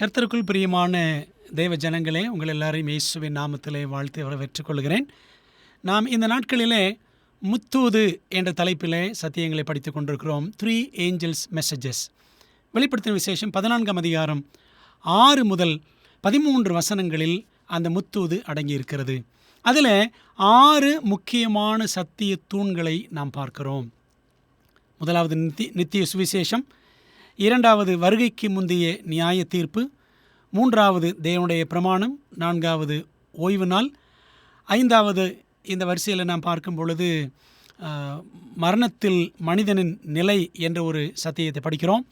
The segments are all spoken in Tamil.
கர்த்தருக்குள் பிரியமான தேவ ஜனங்களே, உங்கள் எல்லாரையும் இயேசுவின் நாமத்திலே வாழ்த்து வரவேற்றுக் கொள்கிறேன். நாம் இந்த நாட்களிலே முத்தூது என்ற தலைப்பிலே சத்தியங்களை படித்துக் கொண்டிருக்கிறோம். 3 ஏஞ்சல்ஸ் மெசேஜஸ். வெளிப்படுத்தின விசேஷம் 14ஆம் அதிகாரம் 6 முதல் 13 வசனங்களில் அந்த முத்தூது அடங்கியிருக்கிறது. அதில் 6 முக்கியமான சத்திய தூண்களை நாம் பார்க்கிறோம். முதலாவது நித்திய சுவிசேஷம், இரண்டாவது வருகைக்கு முந்தைய நியாய தீர்ப்பு, மூன்றாவது தேவனுடைய பிரமாணம், நான்காவது ஓய்வு நாள், ஐந்தாவது இந்த வரிசையில் நாம் பார்க்கும் பொழுது மரணத்தில் மனிதனின் நிலை என்ற ஒரு சத்தியத்தை படிக்கிறோம்.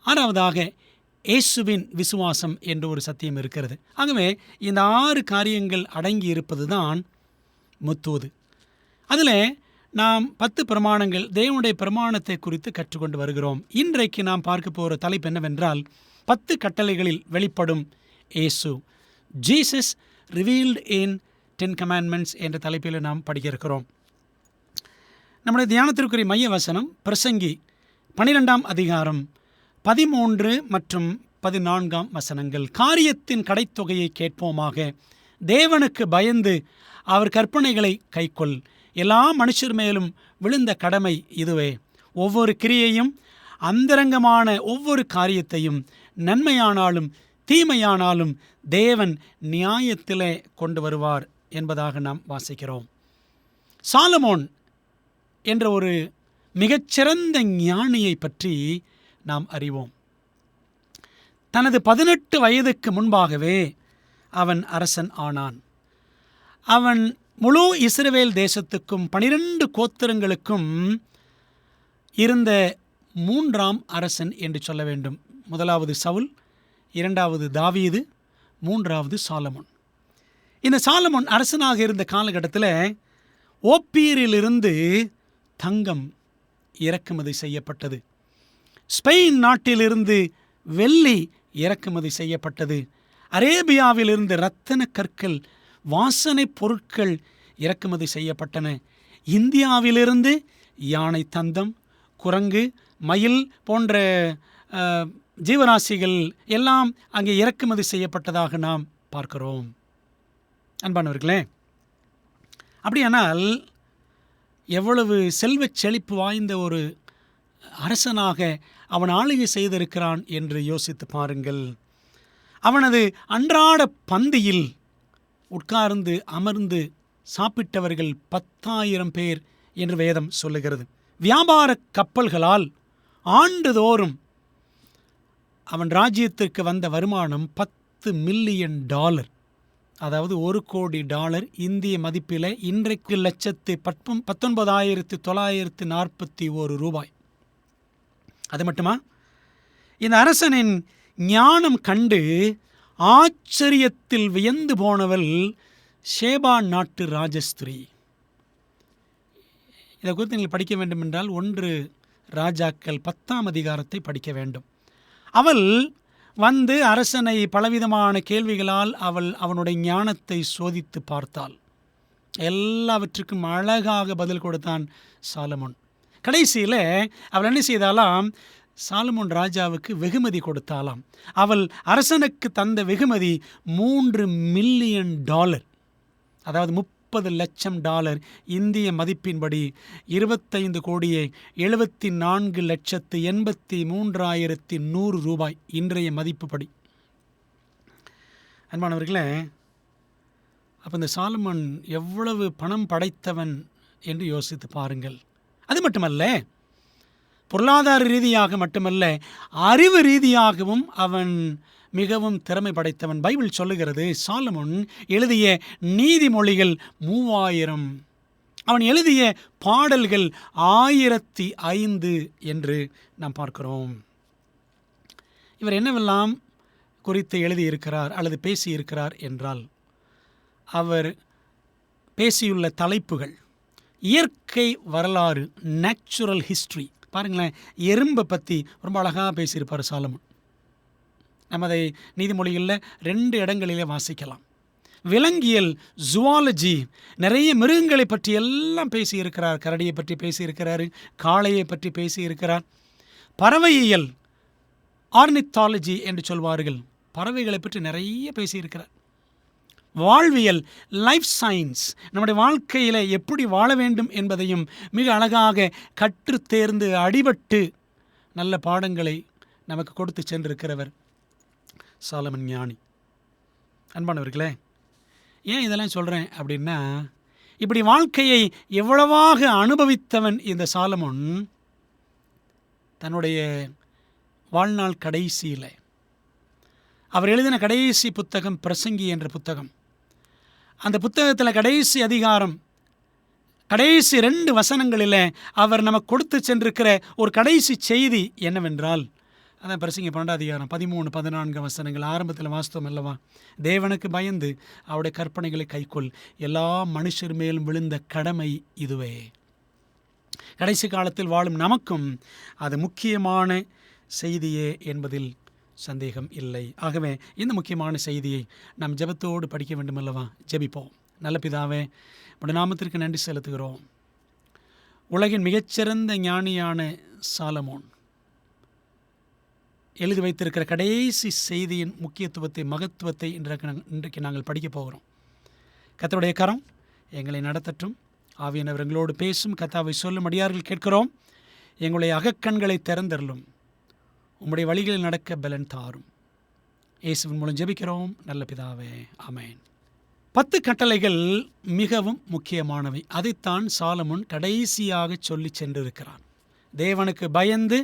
ஆறாவதாக இயேசுவின் விசுவாசம் என்ற ஒரு சத்தியம் இருக்கிறது. ஆகவே இந்த 6 காரியங்கள் அடங்கி இருப்பது தான் முத்தூது. அதில் நாம் 10 பிரமாணங்கள், தேவனுடைய பிரமாணத்தை குறித்து கற்றுக்கொண்டு வருகிறோம். இன்றைக்கு நாம் பார்க்க போகிற தலைப்பு என்னவென்றால் 10 கட்டளைகளில் வெளிப்படும் இயேசு, ஜீசஸ் ரிவீல்டு இன் 10 commandments என்ற தலைப்பில் நாம் படிக்க இருக்கிறோம். நம்முடைய தியானத்திற்குரிய மைய வசனம் பிரசங்கி 12ஆம் அதிகாரம் 13 மற்றும் 14ஆம் வசனங்கள். காரியத்தின் கடைத்தொகையை கேட்போமாக, தேவனுக்கு பயந்து அவர் கற்பனைகளை கைக்கொள், எல்லா மனுஷர் மேலும் விழுந்த கடமை இதுவே. ஒவ்வொரு கிரியையும் அந்தரங்கமான ஒவ்வொரு காரியத்தையும் நன்மையானாலும் தீமையானாலும் தேவன் நியாயத்திலே கொண்டு வருவார் என்பதாக நாம் வாசிக்கிறோம். சாலமோன் என்ற ஒரு மிகச்சிறந்த ஞானியை பற்றி நாம் அறிவோம். தனது 18 வயதுக்கு முன்பாகவே அவன் அரசன் ஆனான். அவன் முழு இஸ்ரவேல் தேசத்துக்கும் 12 கோத்திரங்களுக்கும் இருந்த 3ஆம் அரசன் என்று சொல்ல வேண்டும். முதலாவது சவுல், இரண்டாவது தாவீது, மூன்றாவது சாலமோன். இந்த சாலமோன் அரசனாக இருந்த காலகட்டத்தில் ஓப்பீரிலிருந்து தங்கம் இறக்குமதி செய்யப்பட்டது. ஸ்பெயின் நாட்டிலிருந்து வெள்ளி இறக்குமதி செய்யப்பட்டது. அரேபியாவிலிருந்து இரத்தின கற்கள், வாசனை பொருட்கள் இறக்குமதி செய்யப்பட்டன. இந்தியாவிலிருந்து யானை தந்தம், குரங்கு, மயில் போன்ற ஜீவராசிகள் எல்லாம் அங்கே இறக்குமதி செய்யப்பட்டதாக நாம் பார்க்கிறோம். அன்பானவர்களே, அப்படியானால் எவ்வளவு செல்வச் செழிப்பு வாய்ந்த ஒரு அரசனாக அவன் ஆளுகை செய்திருக்கிறான் என்று யோசித்து பாருங்கள். அவனது அன்றாட பந்தியில் உட்கார்ந்து அமர்ந்து சாப்பிட்டவர்கள் 10,000 பேர் என்று வேதம் சொல்லுகிறது. வியாபார கப்பல்களால் ஆண்டுதோறும் அவன் ராஜ்யத்திற்கு வந்த வருமானம் $10 மில்லியன், அதாவது $1 கோடி இந்திய மதிப்பில் இன்றைக்கு 1,19,941 ரூபாய். அது மட்டுமா, இந்த அரசனின் ஞானம் கண்டு ஆச்சரியத்தில் வியந்து போனவள் ஷேபா நாட்டு ராஜஸ்திரீ. இதை குறித்து நீங்கள் படிக்க வேண்டும் என்றால் 1 ராஜாக்கள் 10ஆம் அதிகாரத்தை படிக்க வேண்டும். அவள் வந்து அரசனை பலவிதமான கேள்விகளால் அவனுடைய ஞானத்தை சோதித்து பார்த்தாள். எல்லாவற்றுக்கும் அழகாக பதில் கொடுத்தான் சாலமோன். கடைசியில் அவள் என்ன செய்தாலாம், சாலமோன் ராஜாவுக்கு வெகுமதி கொடுத்தாலாம். அவள் அரசனுக்கு தந்த வெகுமதி $3 மில்லியன், அதாவது $30 லட்சம், இந்திய மதிப்பின்படி 25,74,83,100 ரூபாய் இன்றைய மதிப்புப்படி. அன்பானவர்களே, அப்போ இந்த சாலமோன் எவ்வளவு பணம் படைத்தவன் என்று யோசித்து பாருங்கள். அது மட்டுமல்ல, பொருளாதார ரீதியாக மட்டுமல்ல, அறிவு ரீதியாகவும் அவன் மிகவும் திறமை படைத்தவன். பைபிள் சொல்லுகிறது, சாலமோன் எழுதிய நீதிமொழிகள் 3000, அவன் எழுதிய பாடல்கள் 1005 என்று நாம் பார்க்கிறோம். இவர் என்னவெல்லாம் குறித்து எழுதியிருக்கிறார் அல்லது பேசியிருக்கிறார் என்றால், அவர் பேசியுள்ள தலைப்புகள் இயற்கை வரலாறு, நேச்சுரல் ஹிஸ்ட்ரி. பாருங்களேன், எறும்பை பற்றி ரொம்ப அழகாக பேசியிருப்பார் சாலமோன். நம்ம அதை நீதிமொழிகளில் 2 இடங்களிலே வாசிக்கலாம். விலங்கியல், ஜுவாலஜி, நிறைய மிருகங்களை பற்றி எல்லாம் பேசியிருக்கிறார். கரடியை பற்றி பேசியிருக்கிறார், காளையை பற்றி பேசியிருக்கிறார். பறவையியல், ஆர்னித்தாலஜி என்று சொல்வார்கள், பறவைகளை பற்றி நிறைய பேசியிருக்கிறார். வாழ்வியல், லைஃப் சயின்ஸ், நம்முடைய வாழ்க்கையில் எப்படி வாழ வேண்டும் என்பதையும் மிக அழகாக கற்று தேர்ந்து அடிபட்டு நல்ல பாடங்களை நமக்கு கொடுத்து சென்றிருக்கிறவர் சாலமன் ஞானி. அன்பானவர்களே, ஏன் இதெல்லாம் சொல்கிறேன் அப்படின்னா, இப்படி வாழ்க்கையை எவ்வளவாக அனுபவித்தவன் இந்த சாலமோன் தன்னுடைய வாழ்நாள் கடைசியில் அவர் எழுதின கடைசி புத்தகம் பிரசங்கி என்ற புத்தகம். அந்த புத்தகத்தில் கடைசி அதிகாரம், கடைசி 2 வசனங்களில் அவர் நமக்கு கொடுத்து சென்றிருக்கிற ஒரு கடைசி செய்தி என்னவென்றால், அதான் பிரசங்கி 12 அதிகாரம் 13, 14 வசனங்கள். ஆரம்பத்தில் வாஸ்தவம் அல்லவா, தேவனுக்கு பயந்து அவருடைய கற்பனைகளை கைக்கொள், எல்லா மனுஷர் மேலும் விழுந்த கடமை இதுவே. கடைசி காலத்தில் வாழும் நமக்கும் அது முக்கியமான செய்தியே என்பதில் சந்தேகம் இல்லை. ஆகவே இந்த முக்கியமான செய்தியை நாம் ஜெபத்தோடு படிக்க வேண்டும் அல்லவா? ஜெபிப்போம். நல்ல பிதாவே, உடைய நாமத்திற்கு நன்றி செலுத்துகிறோம். உலகின் மிகச்சிறந்த ஞானியான சாலமோன் எழுதி வைத்திருக்கிற கடைசி செய்தியின் முக்கியத்துவத்தை, மகத்துவத்தை இன்றைக்கு நாங்கள் படிக்க போகிறோம். கர்த்தருடைய கரம் எங்களை நடத்தட்டும். ஆவியானவர் எங்களோடு பேசும். கர்த்தாவை சொல்லும் அடியார்கள் கேட்கிறோம். எங்களுடைய அகக்கண்களை திறந்தருளும். உம்முடைய வழிகளில் நடக்க பலன் தாரும். இயேசுவின் மூலம் ஜெபிக்கிறோம் நல்ல பிதாவே, ஆமென். 10 கட்டளைகள் மிகவும் முக்கியமானவை. அதைத்தான் சாலமோன் கடைசியாக சொல்லி சென்றிருக்கிறார். தேவனுக்கு பயந்து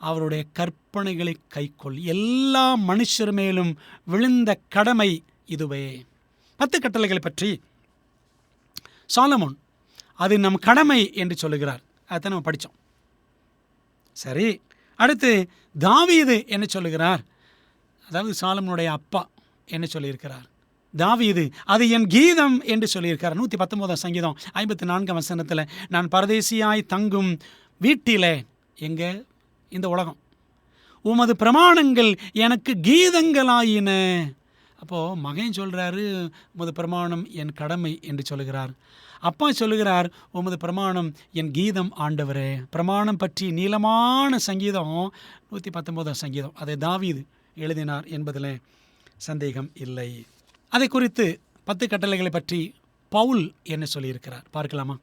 அவருடைய கற்பனைகளை கைக்கொள், எல்லா மனுஷர் மேலும் விழுந்த கடமை இதுவே. 10 கட்டளைகளை பற்றி சாலமோன் அது நம் கடமை என்று சொல்லுகிறார். அதை நம்ம படித்தோம். சரி, அடுத்து தாவீது என்ன சொல்லுகிறார்? அதாவது சாலமோனுடைய அப்பா என்ன சொல்லியிருக்கிறார்? தாவீது அது என் கீதம் என்று சொல்லியிருக்கிறார். 119 சங்கீதம் 54 வசனத்தில், நான் பரதேசியாய் தங்கும் வீட்டிலே, எங்கே? இந்த உலகம், உமது பிரமாணங்கள் எனக்கு கீதங்களாயின. அப்போது மகன் சொல்கிறாரு, உமது பிரமாணம் என் கடமை என்று சொல்லுகிறார். அப்பா சொல்லுகிறார், உமது பிரமாணம் என் கீதம் ஆண்டவரே. பிரமாணம் பற்றி நீளமான சங்கீதம் 119 சங்கீதம் அதை தாவீது எழுதினார் என்பதில் சந்தேகம் இல்லை. அதை குறித்து 10 கட்டளைகளை பற்றி பவுல் என்ன சொல்லியிருக்கிறார் பார்க்கலாமா?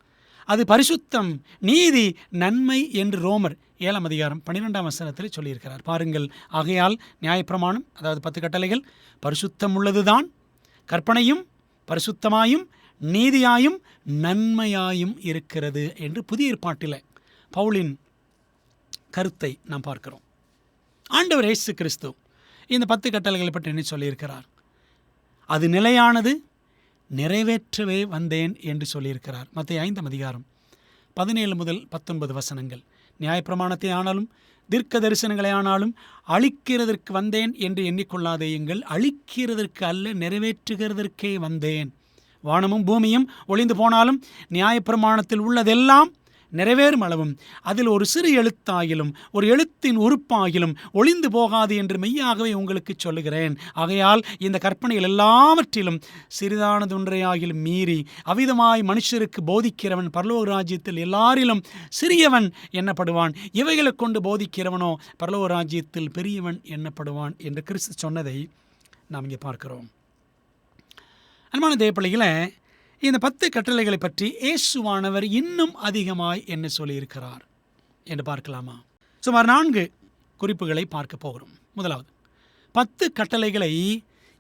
அது பரிசுத்தம், நீதி, நன்மை என்று ரோமர் 7 அதிகாரம் 12 வசனத்தில் சொல்லியிருக்கிறார். பாருங்கள், ஆகையால் நியாயப்பிரமாணம், அதாவது 10 கட்டளைகள் பரிசுத்தம் உள்ளதுதான், கற்பனையும் பரிசுத்தமாயும் நீதியாயும் நன்மையாயும் இருக்கிறது என்று புதிய ஏற்பாட்டில் பவுலின் கருத்தை நாம் பார்க்கிறோம். ஆண்டவர் இயேசு கிறிஸ்து இந்த 10 கட்டளைகளை பற்றி என்ன சொல்லியிருக்கிறார்? அது நிலையானது, நிறைவேற்றவே வந்தேன் என்று சொல்லியிருக்கிறார். மத்தேயு 5 அதிகாரம் 17 முதல் 19 வசனங்கள். நியாயப்பிரமாணத்தை ஆனாலும் தீர்க்க தரிசனங்களை ஆனாலும் அழிக்கிறதற்கு வந்தேன் என்று எண்ணிக்கொள்ளாதேயுங்கள், அழிக்கிறதற்கு அல்ல நிறைவேற்றுகிறதற்கே வந்தேன். வானமும் பூமியும் ஒளிந்து போனாலும் நியாயப்பிரமாணத்தில் உள்ளதெல்லாம் நிறைவேறும் அளவும் அதில் ஒரு சிறு எழுத்தாகிலும் ஒரு எழுத்தின் உறுப்பாகிலும் ஒளிந்து போகாது என்று மெய்யாகவே உங்களுக்கு சொல்லுகிறேன். ஆகையால் இந்த கற்பனைகள் எல்லாவற்றிலும் சிறிதானது ஒன்றையாகிலும் மீறி அவ்விதமாய் மனுஷருக்கு போதிக்கிறவன் பரலோக ராஜ்யத்தில் எல்லாரிலும் சிறியவன் எண்ணப்படுவான், இவைகளை கொண்டு போதிக்கிறவனோ பரலோக ராஜ்யத்தில் பெரியவன் எண்ணப்படுவான் என்று கிறிஸ்து சொன்னதை நாம் இங்கே பார்க்கிறோம். அன்பான தேவப்பிள்ளைகளை, இந்த 10 கட்டளைகளை பற்றி இயேசுவானவர் இன்னும் அதிகமாய் என்ன சொல்லியிருக்கிறார் என்று பார்க்கலாமா? சுமார் 4 குறிப்புகளை பார்க்க போகிறோம். முதலாவது, 10 கட்டளைகளை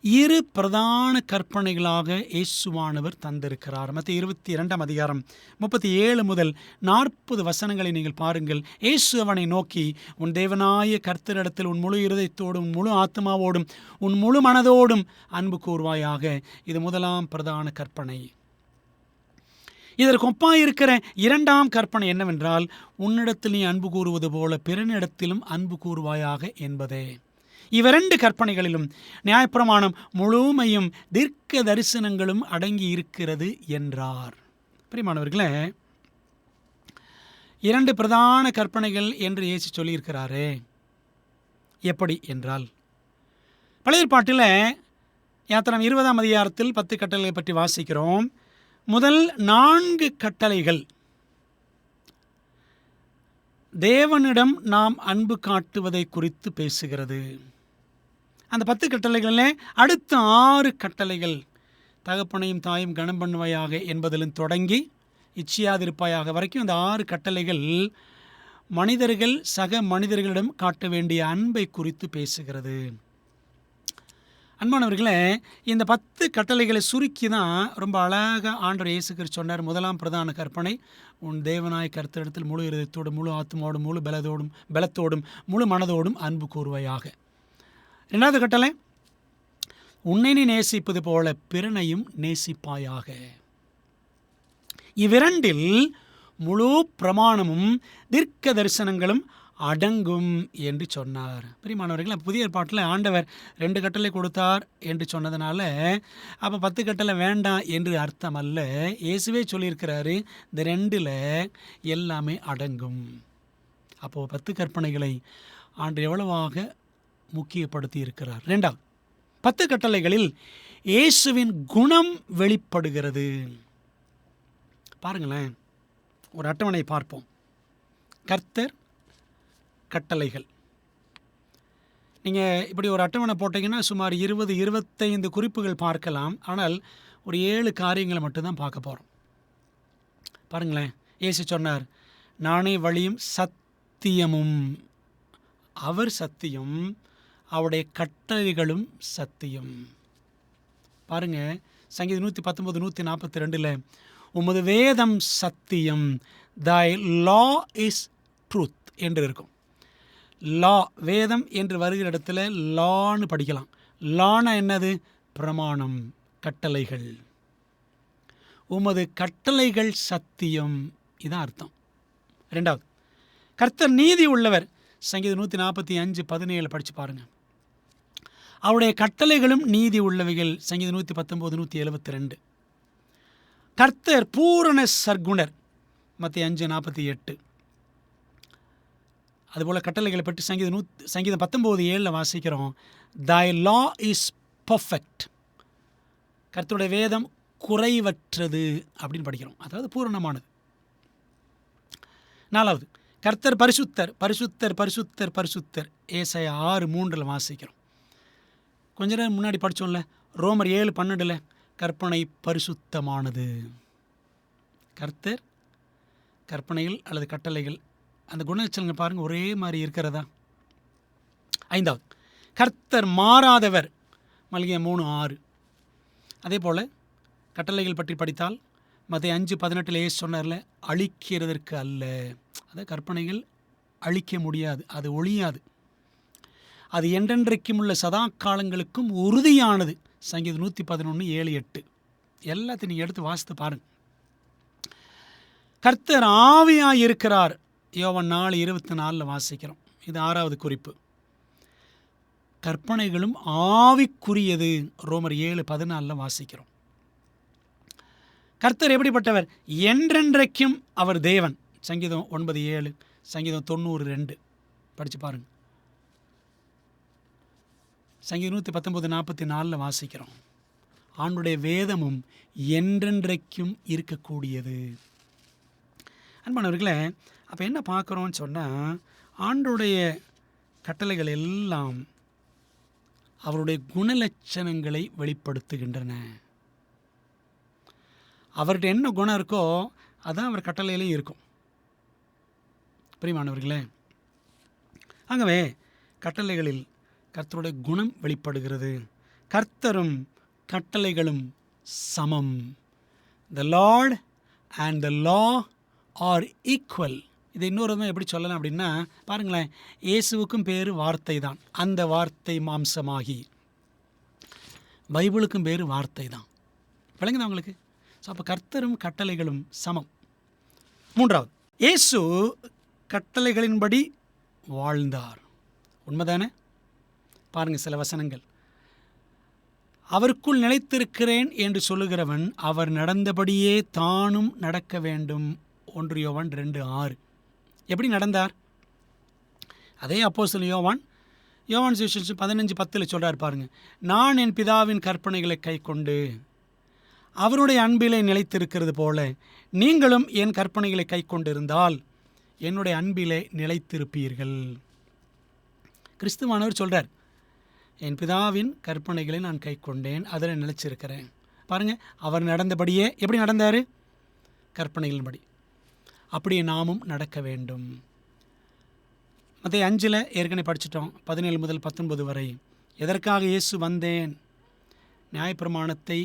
2 பிரதான கற்பனைகளாக இயேசுவானவர் தந்திருக்கிறார். மத்தேயு 22 அதிகாரம் 37 முதல் 40 வசனங்களை நீங்கள் பாருங்கள். இயேசு அவனை நோக்கி, உன் தேவனாய கர்த்தரிடத்தில் உன் முழு இருதயத்தோடும் முழு ஆத்மாவோடும் உன் முழு மனதோடும் அன்பு கூர்வாயாக. இது முதலாம் பிரதான கற்பனை. இதற்கு ஒப்பாயிருக்கிற 2ஆம் கற்பனை என்னவென்றால், உன்னிடத்தில் நீ அன்பு கூறுவது போல பிறனிடத்திலும் அன்பு கூறுவாயாக என்பதே. இவ்விரண்டு கற்பனைகளிலும் நியாயப்பிரமாணம் முழுமையும் தீர்க்க தரிசனங்களும் அடங்கி இருக்கிறது என்றார். பிரியமானவர்களே, 2 பிரதான கற்பனைகள் என்று இயேசு சொல்லியிருக்கிறாரே. எப்படி என்றால், பழைய ஏற்பாட்டில் யாத்திராகமம் 20ஆம் அதிகாரத்தில் 10 கட்டளைகளை பற்றி வாசிக்கிறோம். முதல் 4 கட்டளைகள் தேவனிடம் நாம் அன்பு காட்டுவதை குறித்து பேசுகிறது. அந்த 10 கட்டளைகளில் அடுத்த 6 கட்டளைகள், தகப்பனையும் தாயும் கனம் பண்ணுவாயாக என்பதிலும் தொடங்கி இச்சியாதிருப்பாயாக வரைக்கும் அந்த 6 கட்டளைகள் மனிதர்கள் சக மனிதர்களிடம் காட்ட வேண்டிய அன்பை குறித்து பேசுகிறது. அன்பானவர்களே, இந்த 10 கட்டளைகளை சுருக்கி தான் ரொம்ப அழகாக ஆண்டவர் இயேசு கிறிஸ்து சொன்னார். முதலாம் பிரதான கற்பனை, உன் தேவனாய் கர்த்தரிடத்தில் முழு இருதயத்தோடும், முழு ஆத்துமோடும், முழு பலத்தோடும், முழு மனதோடும் அன்பு கூறுவாயாக. 2வது கட்டளை, உன்னை நீ நேசிப்பது போல பிறனையும் நேசிப்பாயாக. இவ்விரண்டில் முழு பிரமாணமும் தீர்க்க தரிசனங்களும் அடங்கும் என்று சொன்னார். பிரியமானவர்களே, புதிய ஏற்பாட்டில் ஆண்டவர் 2 கட்டளை கொடுத்தார் என்று சொன்னதுனால அப்போ 10 கட்டளை வேண்டாம் என்று அர்த்தம் அல்ல. இயேசுவே சொல்லியிருக்கிறாரு, இந்த 2ல் எல்லாமே அடங்கும். அப்போது 10 கற்பனைகளை ஆண்டு எவ்வளவாக முக்கியப்படுத்தி இருக்கிறார். 2வது, 10 கட்டளைகளில் இயேசுவின் குணம் வெளிப்படுகிறது. பாருங்களேன், ஒரு அட்டவணை பார்ப்போம். கர்த்தர், கட்டளைகள். நீங்கள் இப்படி ஒரு அட்டவணை போட்டிங்கன்னா சுமார் 20-25 குறிப்புகள் பார்க்கலாம். ஆனால் ஒரு 7 காரியங்களை மட்டும்தான் பார்க்க போகிறோம். பாருங்களேன், இயேசு சொன்னார், நானே வழியும் சத்தியமும். அவர் சத்தியம், அவருடைய கட்டளைகளும் சத்தியம். பாருங்க, சங்கீதம் 119, 142 உமது வேதம் சத்தியம், thy law is truth என்று இருக்கும். லா, வேதம் என்று வருகிற இடத்துல லான்னு படிக்கலாம். லானா என்னது? பிரமாணம், கட்டளைகள். உமது கட்டளைகள் சத்தியம், இதான் அர்த்தம். 2வது, கர்த்தர் நீதி உள்ளவர். சங்கீதம் 145, 17 படித்து பாருங்கள். அவருடைய கட்டளைகளும் நீதி உள்ளவைகள். சங்கீதம் 119, 172. கர்த்தர் பூரண சர்க்குணர். மத்தேயு 5:48. அதுபோல் கட்டளைகளை பற்றி சங்கீதம் 19:7 வாசிக்கிறோம். thy law is perfect. கர்த்தருடைய வேதம் குறைவற்றது அப்படின்னு படிக்கிறோம், அதாவது பூரணமானது. 4வது, கர்த்தர் பரிசுத்தர், பரிசுத்தர், பரிசுத்தர், பரிசுத்தர். ஏசாயா 6:3 வாசிக்கிறோம். கொஞ்ச நேரம் முன்னாடி படித்தோம்ல, ரோமர் 7:12 கற்பனை பரிசுத்தமானது. கர்த்தர், கற்பனைகள் அல்லது கட்டளைகள், அந்த குணலட்சணங்கள் பாருங்கள் ஒரே மாதிரி இருக்கிறதா. 5வது, கர்த்தர் மாறாதவர். மல்கியா 3:6. அதே போல் கட்டளைகள் பற்றி படித்தால் மத்தேயு 5:18 இயேசு சொன்னார்ல, அழிக்கிறதற்கு அல்ல. அதாவது கற்பனைகள் அழிக்க முடியாது, அது ஒழியாது, அது என்றென்றைக்கும் உள்ள சதா காலங்களுக்கும் உறுதியானது. சங்கீதம் 111, 7, 8 எல்லாத்தையும் நீங்கள் எடுத்து வாசித்து பாருங்கள். கர்த்தர் ஆவியாக இருக்கிறார். யோவான் 4:24 வாசிக்கிறோம். இது 6வது குறிப்பு. கற்பனைகளும் ஆவிக்குரியது. ரோமர் 7:14 வாசிக்கிறோம். கர்த்தர் எப்படிப்பட்டவர்? என்றென்றைக்கும் அவர் தேவன். சங்கீதம் 9:7, சங்கீதம் 90:2 படித்து பாருங்கள். சங்கீதம் 119:44 வாசிக்கிறோம். ஆண்டுடைய வேதமும் என்றென்றைக்கும் இருக்கக்கூடியது. அன்பானவர்களே, அப்போ என்ன பார்க்குறோன்னு சொன்னால், ஆண்டுடைய கட்டளைகள் எல்லாம் அவருடைய குணலட்சணங்களை வெளிப்படுத்துகின்றன. அவர்கிட்ட என்ன குணம் இருக்கோ அதான் அவர் கட்டளையிலையும் இருக்கும். பிரியமானவர்களே, ஆகவே கட்டளைகளில் கர்த்தருடைய குணம் வெளிப்படுகிறது. கர்த்தரும் கட்டளைகளும் சமம். The Lord and the law are equal. இது இன்னொரு தான் எப்படி சொல்லலாம் அப்படின்னா, பாருங்களேன், இயேசுவுக்கும் பேர் வார்த்தை தான். அந்த வார்த்தை மாம்சமாகி. பைபிளுக்கும் பேர் வார்த்தை தான். விளங்குதா உங்களுக்கு? ஸோ அப்போ கர்த்தரும் கட்டளைகளும் சமம். 3வது, இயேசு கட்டளைகளின்படி வாழ்ந்தார். உண்மைதானே? பாருங்கள் சில வசனங்கள். அவருக்குள் நிலைத்திருக்கிறேன் என்று சொல்லுகிறவன் அவர் நடந்தபடியே தானும் நடக்க வேண்டும். 1 யோவான் 2:6. எப்படி நடந்தார்? அதே அப்போஸ்தலன் யோவான் சுவிசேஷம் 15:10 சொல்கிறார் பாருங்கள். நான் என் பிதாவின் கற்பனைகளை கைக்கொண்டு அவருடைய அன்பிலே நிலைத்திருக்கிறது போல நீங்களும் என் கற்பனைகளை கைக்கொண்டிருந்தால் என்னுடைய அன்பிலே நிலைத்திருப்பீர்கள். கிறிஸ்துவானவர் சொல்கிறார், என் பிதாவின் கற்பனைகளை நான் கைக்கொண்டேன், அதில் நிலைச்சிருக்கிறேன். பாருங்கள், அவர் நடந்தபடியே எப்படி நடந்தார்? கற்பனைகளின்படி. அப்படியே நாமும் நடக்க வேண்டும். மத்தேயு 5 ஏற்கனவே படிச்சிட்டோம், 17 முதல் 19 வரை. எதற்காக இயேசு வந்தேன்? நியாயப்பிரமாணத்தை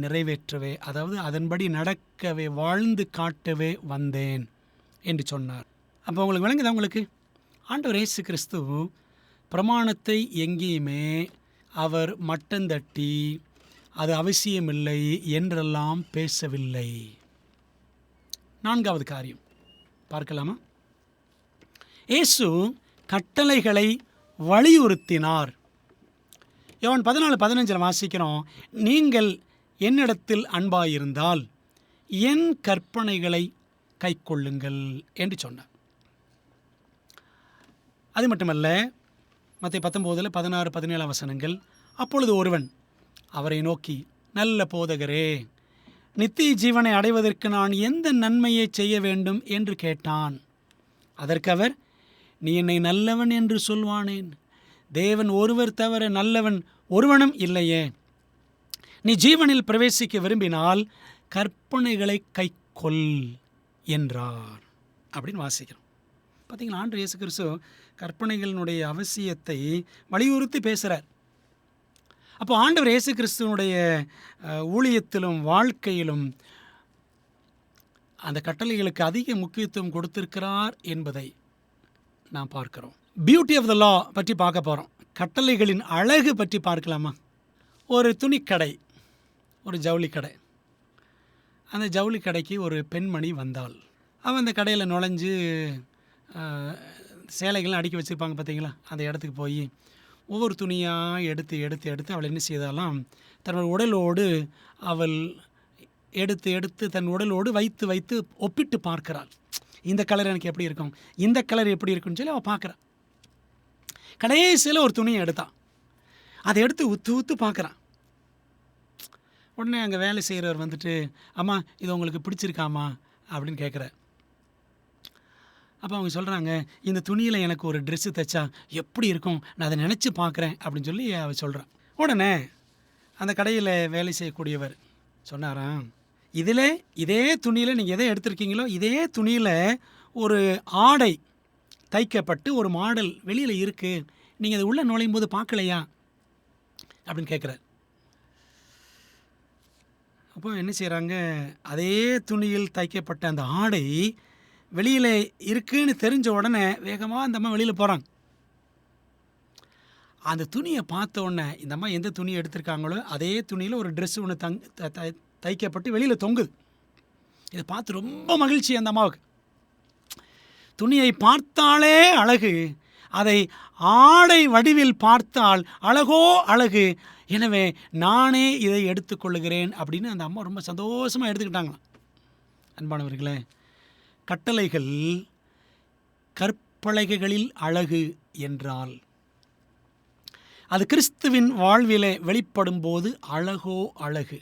நிறைவேற்றவே, அதாவது அதன்படி நடக்கவே, வாழ்ந்து காட்டவே வந்தேன் என்று சொன்னார். அப்போ உங்களுக்கு விளங்குதா? உங்களுக்கு ஆண்டவர் இயேசு கிறிஸ்து பிரமாணத்தை எங்கேயுமே அவர் மட்டந்தட்டி அது அவசியமில்லை என்றெல்லாம் பேசவில்லை. 4வது காரியம் பார்க்கலாமா? இயேசு கட்டளைகளை வலியுறுத்தினார். யோவான் 14:15 வாசிக்கிறோம், நீங்கள் என்னிடத்தில் அன்பாயிருந்தால் என் கற்பனைகளை கைக்கொள்ளுங்கள் என்று சொன்னார். அது மட்டுமல்ல, மத்தேயு 19:16-17 வசனங்கள். அப்பொழுது ஒருவன் அவரை நோக்கி, நல்ல போதகரே, நித்திய ஜீவனை அடைவதற்கு நான் எந்த நன்மையை செய்ய வேண்டும் என்று கேட்டான். அதற்கு அவர், நீ என்னை நல்லவன் என்று சொல்வானேன்? தேவன் ஒருவர் தவிர நல்லவன் ஒருவனும் இல்லையே. நீ ஜீவனில் பிரவேசிக்க விரும்பினால் கற்பனைகளை கைக்கொள் என்றார் அப்படின்னு வாசிக்கிறோம். பார்த்தீங்களா, ஆண்டவர் இயேசு கிறிஸ்து கற்பனைகளினுடைய அவசியத்தை வலியுறுத்தி பேசுகிறார். அப்போ ஆண்டவர் இயேசு கிறிஸ்துவனுடைய ஊழியத்திலும் வாழ்க்கையிலும் அந்த கட்டளைகளுக்கு அதிக முக்கியத்துவம் கொடுத்திருக்கிறார் என்பதை நாம் பார்க்கிறோம். பியூட்டி ஆஃப் த லா பற்றி பார்க்க போகிறோம். கட்டளைகளின் அழகு பற்றி பார்க்கலாமா? ஒரு துணிக்கடை, ஒரு ஜவுளி கடை. அந்த ஜவுளி கடைக்கு ஒரு பெண்மணி வந்தாள். அவன் அந்த கடையில் நுழைஞ்சு சேலைகள்லாம் அடுக்கி வச்சுருப்பாங்க பார்த்தீங்களா, அந்த இடத்துக்கு போய் ஒவ்வொரு துணியாக எடுத்து எடுத்து எடுத்து அவள் என்ன செய்தாலாம், தன்னோட உடலோடு அவள் எடுத்து எடுத்து தன் உடலோடு வைத்து வைத்து ஒப்பிட்டு பார்க்கிறாள். இந்த கலர் எனக்கு எப்படி இருக்கும், இந்த கலர் எப்படி இருக்குன்னு சொல்லி அவள் பார்க்குறான். கடைசியில் ஒரு துணியை எடுத்தான், அதை எடுத்து ஊற்று ஊற்று பார்க்குறான். உடனே அங்கே வேலை செய்கிறவர் வந்துட்டு, அம்மா இது உங்களுக்கு பிடிச்சிருக்காமா அப்படின்னு கேட்குறார். அப்போ அவங்க சொல்கிறாங்க, இந்த துணியில் எனக்கு ஒரு ட்ரெஸ்ஸு தைச்சா எப்படி இருக்கும், நான் அதை நினச்சி பார்க்குறேன் அப்படின்னு சொல்லி அவள் சொல்கிறான். உடனே அந்த கடையில் வேலை செய்யக்கூடியவர் சொன்னாராம், இதில் இதே துணியில் நீங்கள் எதை எடுத்திருக்கீங்களோ இதே துணியில் ஒரு ஆடை தைக்கப்பட்டு ஒரு மாடல் வெளியில் இருக்குது, நீங்கள் அது உள்ளே நுழையும் போது பார்க்கலையா அப்படின்னு கேட்குறார். அப்போ என்ன செய்கிறாங்க, அதே துணியில் தைக்கப்பட்ட அந்த ஆடை வெளியில் இருக்குன்னு தெரிஞ்ச உடனே வேகமாக அந்த அம்மா வெளியில் போகிறாங்க. அந்த துணியை பார்த்த உடனே இந்த அம்மா எந்த துணியை எடுத்திருக்காங்களோ அதே துணியில் ஒரு ட்ரெஸ்ஸு ஒன்று தைக்கப்பட்டு வெளியில் தொங்குது. இதை பார்த்து ரொம்ப மகிழ்ச்சி அந்த அம்மாவுக்கு. துணியை பார்த்தாலே அழகு, அதை ஆடை வடிவில் பார்த்தால் அழகோ அழகு, எனவே நானே இதை எடுத்துக்கொள்ளுகிறேன் அப்படின்னு அந்த அம்மா ரொம்ப சந்தோஷமாக எடுத்துக்கிட்டாங்களாம். அன்பானவர்களே, கட்டளைகள் கற்பலகைகளில் அழகு என்றால் அது கிறிஸ்துவின் வாழ்விலே வெளிப்படும் போது அழகோ அழகு.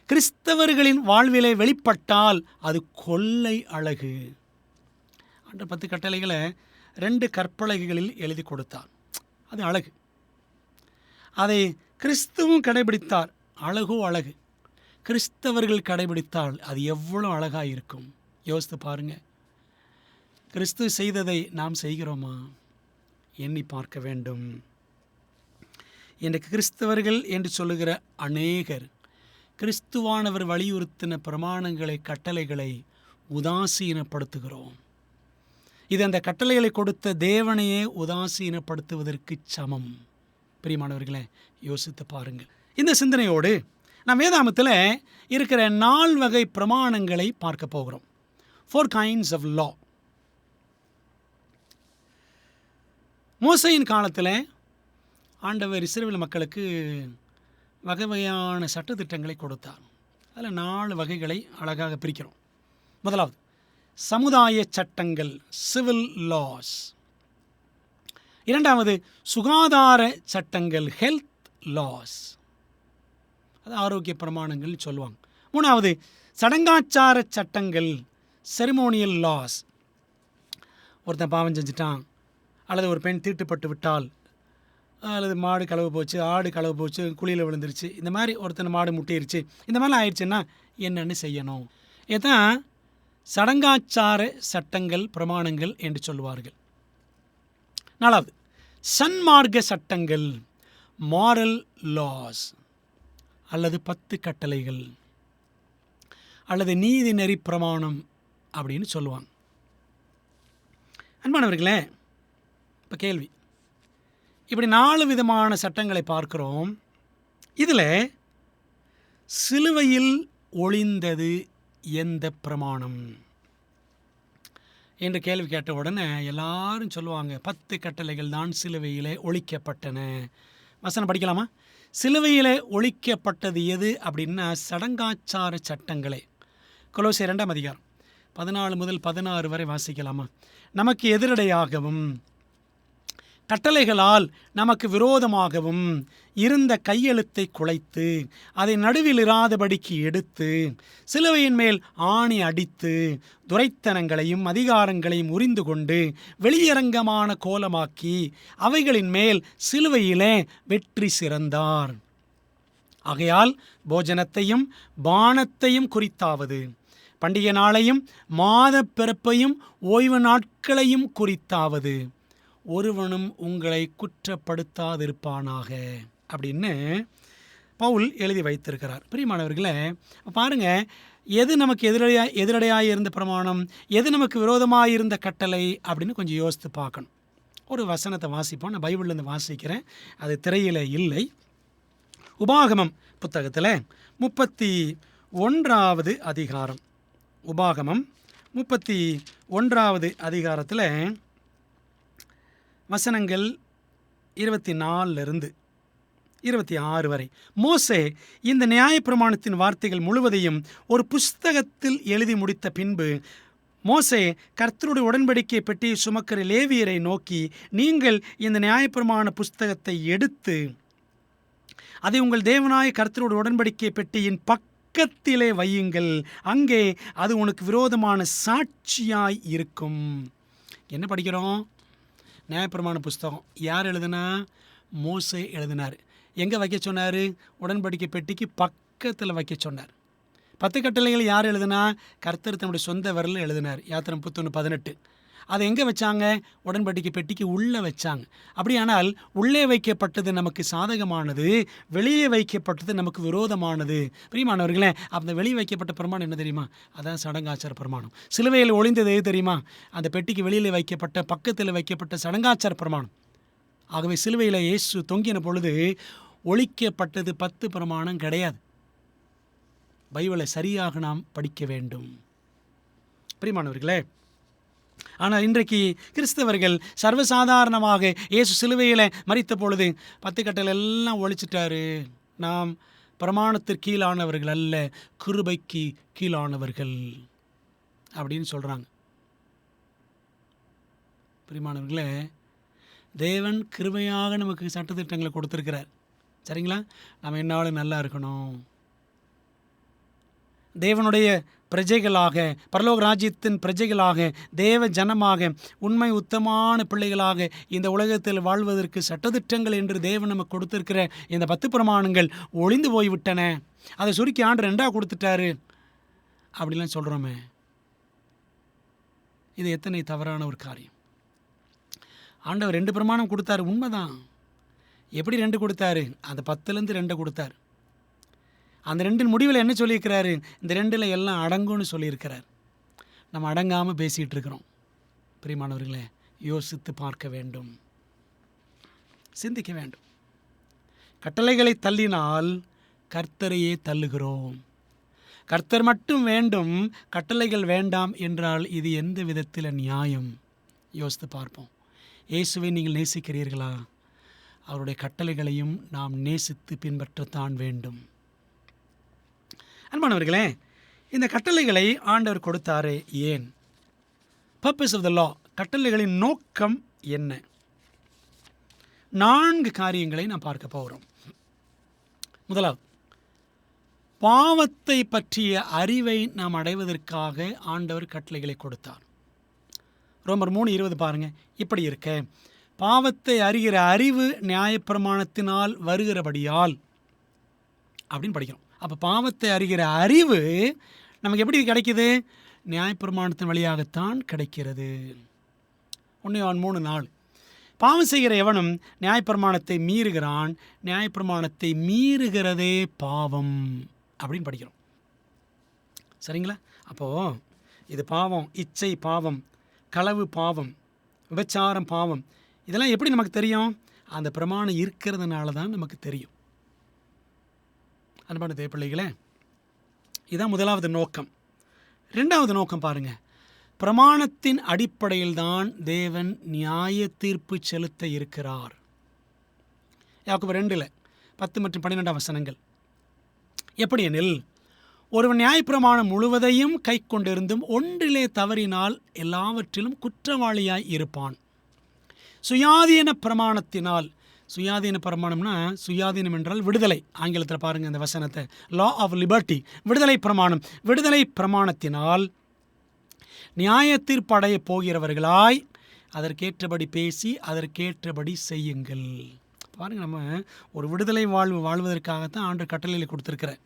கிறிஸ்தவர்களின் வாழ்விலே வெளிப்பட்டால் அது கொள்ளை அழகு. அந்த 10 கட்டளைகளை 2 கற்பலகைகளில் எழுதி கொடுத்தார், அது அழகு. அதை கிறிஸ்துவும் கடைபிடித்தார், அழகோ அழகு. கிறிஸ்தவர்கள் கடைபிடித்தால் அது எவ்வளோ அழகாக இருக்கும் யோசித்து பாருங்க. கிறிஸ்து செய்ததை நாம் செய்கிறோமா எண்ணி பார்க்க வேண்டும். இன்றைக்கு கிறிஸ்தவர்கள் என்று சொல்லுகிற அநேகர் கிறிஸ்துவானவர் வலியுறுத்தின பிரமாணங்களை, கட்டளைகளை உதாசீனப்படுத்துகிறோம். இது அந்த கட்டளைகளை கொடுத்த தேவனையே உதாசீனப்படுத்துவதற்கு சமம். பிரியமானவர்களே, யோசித்து பாருங்கள். இந்த சிந்தனையோடு நாம் வேதாமத்தில் இருக்கிற 4 வகை பிரமாணங்களை பார்க்க போகிறோம். 4 kinds of law. மோசேயின் காலத்தில் ஆண்டவர் இஸ்ரவேல் மக்களுக்கு வகை வகையான சட்டத்திட்டங்களை கொடுத்தார். அதில் 4 வகைகளை அழகாக பிரிக்கிறோம். முதலாவது சமுதாய சட்டங்கள், சிவில் லாஸ். இரண்டாவது சுகாதார சட்டங்கள், ஹெல்த் லாஸ், அது ஆரோக்கிய பிரமாணங்கள் சொல்லுவாங்க. மூணாவது சடங்காச்சார சட்டங்கள், செரிமோனியல் லாஸ். ஒருத்தன் பாவம் செஞ்சுட்டான் அல்லது ஒரு பெண் தீட்டுப்பட்டு விட்டால் அல்லது மாடு களவு போச்சு, ஆடு களவு போச்சு, குழியில் விழுந்துருச்சு, இந்த மாதிரி ஒருத்தனை மாடு முட்டிருச்சு, இந்த மாதிரிலாம் ஆயிடுச்சுன்னா என்னென்னு செய்யணும்? இதுதான் சடங்காச்சார சட்டங்கள், பிரமாணங்கள் என்று சொல்லுவார்கள். 4வது சன்மார்க்க சட்டங்கள், மாரல் லாஸ் அல்லது 10 கட்டளைகள் அல்லது நீதி நெறி பிரமாணம் அப்படின்னு சொல்லுவாங்க. அன்பானவர்களே, இப்போ கேள்வி, இப்படி 4 விதமான சட்டங்களை பார்க்கிறோம். இதில் சிலுவையில் ஒளிந்தது எந்த பிரமாணம் என்று கேள்வி கேட்ட உடனே எல்லாரும் சொல்லுவாங்க, 10 கட்டளைகள் தான் சிலுவையிலே ஒழிக்கப்பட்டன. வசனம் படிக்கலாமா? சிலுவையிலே ஒழிக்கப்பட்டது எது அப்படின்னா சடங்காச்சார சட்டங்களே. கொலோசியர் 2ஆம் அதிகாரம் 14 முதல் 16 வரை வாசிக்கலாமா? நமக்கு எதிரடையாகவும் கட்டளைகளால் நமக்கு விரோதமாகவும் இருந்த கையெழுத்தை குலைத்து அதை நடுவில் இராதபடிக்கு எடுத்து சிலுவையின் மேல் ஆணி அடித்து துரைத்தனங்களையும் அதிகாரங்களையும் உரிந்து கொண்டு வெளியரங்கமான கோலமாக்கி அவைகளின் மேல் சிலுவையிலே வெற்றி சிறந்தார். ஆகையால் போஜனத்தையும் பானத்தையும் குறித்தாவது, பண்டிகை நாளையும் மாத பிறப்பையும் ஓய்வு நாட்களையும் குறித்தாவது ஒருவனும் உங்களை குற்றப்படுத்தாதிருப்பானாக அப்படின்னு பவுல் எழுதி வைத்திருக்கிறார். பிரியமானவர்களே, பாருங்கள், எது நமக்கு எதிரடையாக இருந்த பிரமாணம், எது நமக்கு விரோதமாக இருந்த கட்டளை அப்படின்னு கொஞ்சம் யோசித்து பார்க்கணும். ஒரு வசனத்தை வாசிப்போம். நான் பைபிள்லேருந்து வாசிக்கிறேன், அது திரையில் இல்லை. உபாகமம் புத்தகத்தில் 31வது அதிகாரம், உபாகமம் 31வது அதிகாரத்தில் வசனங்கள் 24 26 வரை. மோசே இந்த நியாயப்பிரமாணத்தின் வார்த்தைகள் முழுவதையும் ஒரு புஸ்தகத்தில் எழுதி முடித்த பின்பு மோசே கர்த்தருடைய உடன்படிக்கை பெட்டியை சுமக்கிற லேவியரை நோக்கி, நீங்கள் இந்த நியாயப்பிரமாண புஸ்தகத்தை எடுத்து அதை உங்கள் தேவனாய கர்த்தருடைய உடன்படிக்கை பெட்டியின் பக்கத்திலே வையுங்கள், அங்கே அது உனக்கு விரோதமான சாட்சியாய் இருக்கும். என்ன படிக்கிறோம்? நியாயப்பிரமாண புஸ்தகம் யார் எழுதுனா? மோசே எழுதினார். எங்கே வைக்க சொன்னார்? உடன்படிக்கை பெட்டிக்கு பக்கத்தில் வைக்க சொன்னார். 10 கட்டளைகள் யார் எழுதுனா? கர்த்தர் தன்னுடைய சொந்த விரலில் எழுதினார். யாத்திரம் 31:18. அதை எங்கே வச்சாங்க? உடன்படிக்கை பெட்டிக்கு உள்ளே வச்சாங்க. அப்படியானால் உள்ளே வைக்கப்பட்டது நமக்கு சாதகமானது, வெளியே வைக்கப்பட்டது நமக்கு விரோதமானது. பிரியமானவர்களே, அந்த வெளியே வைக்கப்பட்ட பிரமாணம் என்ன தெரியுமா? அதான் சடங்காச்சார பிரமாணம். சிலுவையில் ஒளிந்தது எது தெரியுமா? அந்த பெட்டிக்கு வெளியில் வைக்கப்பட்ட, பக்கத்தில் வைக்கப்பட்ட சடங்காச்சார பிரமாணம். ஆகவே சிலுவையில் இயேசு தொங்கின பொழுது ஒழிக்கப்பட்டது 10 பிரமாணம் கிடையாது. பைபிளை சரியாக நாம் படிக்க வேண்டும். பிரியமானவர்களே, ஆனால் இன்றைக்கு கிறிஸ்தவர்கள் சர்வசாதாரணமாக இயேசு சிலுவையில் மரித்த பொழுது 10 கட்டளை எல்லாம் ஒழிச்சிட்டாரு, நாம் பிரமாணத்திற்கு கீழானவர்கள் அல்ல, கிருபைக்கு கீழானவர்கள் அப்படின்னு சொல்கிறாங்க. பிரியமானவர்களே, தேவன் கிருபையாக நமக்கு சட்டத்திட்டங்களை கொடுத்துருக்கிறார். சரிங்களா? நம்ம என்னாலும் நல்லா இருக்கணும், தேவனுடைய பிரஜைகளாக, பரலோக ராஜ்யத்தின் பிரஜைகளாக, தேவ ஜனமாக, உண்மை உத்தமான பிள்ளைகளாக இந்த உலகத்தில் வாழ்வதற்கு சட்டத்திட்டங்கள் என்று தேவன் நமக்கு கொடுத்திருக்கிற இந்த 10 பிரமாணங்கள் ஒளிந்து போய்விட்டன. அதை சுருக்கி ஆண்டு 2ஆக கொடுத்துட்டாரு அப்படிலாம் சொல்கிறோமே, இது எத்தனை தவறான ஒரு காரியம். ஆண்டவர் 2 பிரமாணம் கொடுத்தாரு, உண்மைதான். எப்படி 2 கொடுத்தாரு? அந்த 10லேருந்து 2 கொடுத்தார். அந்த 2 முடிவில் என்ன சொல்லியிருக்கிறாரு? இந்த 2 எல்லாம் அடங்கும்னு சொல்லியிருக்கிறார். நம்ம அடங்காமல் பேசிகிட்டு இருக்கிறோம். பிரியமானவர்களே, யோசித்து பார்க்க வேண்டும், சிந்திக்க வேண்டும். கட்டளைகளை தள்ளினால் கர்த்தரையே தள்ளுகிறோம். கர்த்தர் மட்டும் வேண்டும், கட்டளைகள் வேண்டாம் என்றால் இது எந்த விதத்தில் நியாயம்? யோசித்து பார்ப்போம். இயேசுவை நீங்கள் நேசிக்கிறீர்களா? அவருடைய கட்டளைகளையும் நாம் நேசித்து பின்பற்றத்தான் வேண்டும். அன்பானவர்களே, இந்த கட்டளைகளை ஆண்டவர் கொடுத்தாரே ஏன்? பர்பஸ் ஆஃப் த லா, கட்டளைகளின் நோக்கம் என்ன? 4 காரியங்களை நாம் பார்க்க போகிறோம். முதலாவது, பாவத்தை பற்றிய அறிவை நாம் அடைவதற்காக ஆண்டவர் கட்டளைகளை கொடுத்தார். ரோமர் 3:20 பாருங்கள். இப்படி இருக்க பாவத்தை அறிகிற அறிவு நியாயப்பிரமாணத்தினால் வருகிறபடியால் அப்படின்னு படிக்கிறோம். அப்போ பாவத்தை அறிகிற அறிவு நமக்கு எப்படி கிடைக்குது? நியாயப்பிரமாணத்தின் வழியாகத்தான் கிடைக்கிறது. 1 யோவான் 3:4. பாவம் செய்கிற எவனும் நியாயப்பிரமாணத்தை மீறுகிறான், நியாயப்பிரமாணத்தை மீறுகிறதே பாவம் அப்படின்னு படிக்கிறோம். சரிங்களா? அப்போது இது பாவம், இச்சை பாவம், களவு பாவம், விபச்சாரம் பாவம், இதெல்லாம் எப்படி நமக்கு தெரியும்? அந்த பிரமாணம் இருக்கிறதுனால தான் நமக்கு தெரியும். அன்பான தேவப்பிள்ளைகளே, இதுதான் முதலாவது நோக்கம். 2வது நோக்கம் பாருங்கள். பிரமாணத்தின் அடிப்படையில் தான் தேவன் நியாய தீர்ப்பு செலுத்த இருக்கிறார். யாக்கோபு 2:10 மற்றும் 12 வசனங்கள். எப்படி எனில், ஒருவன் நியாயப்பிரமாணம் முழுவதையும் கை கொண்டிருந்தும் ஒன்றிலே தவறினால் எல்லாவற்றிலும் குற்றவாளியாய் இருப்பான். சுயாதீன பிரமாணத்தினால், சுயாதீன பிரமாணம்னா சுயாதீனம் என்றால் விடுதலை. ஆங்கிலத்தில் பாருங்கள் அந்த வசனத்தை, லா ஆஃப் லிபர்ட்டி, விடுதலை பிரமாணம். விடுதலை பிரமாணத்தினால் நியாய தீர்ப்படைய போகிறவர்களாய் அதற்கேற்றபடி பேசி அதற்கேற்றபடி செய்யுங்கள். பாருங்கள், நம்ம ஒரு விடுதலை வாழ்வதற்காகத்தான் ஆண்டவர் கட்டளைகளை கொடுத்துருக்கிறார்.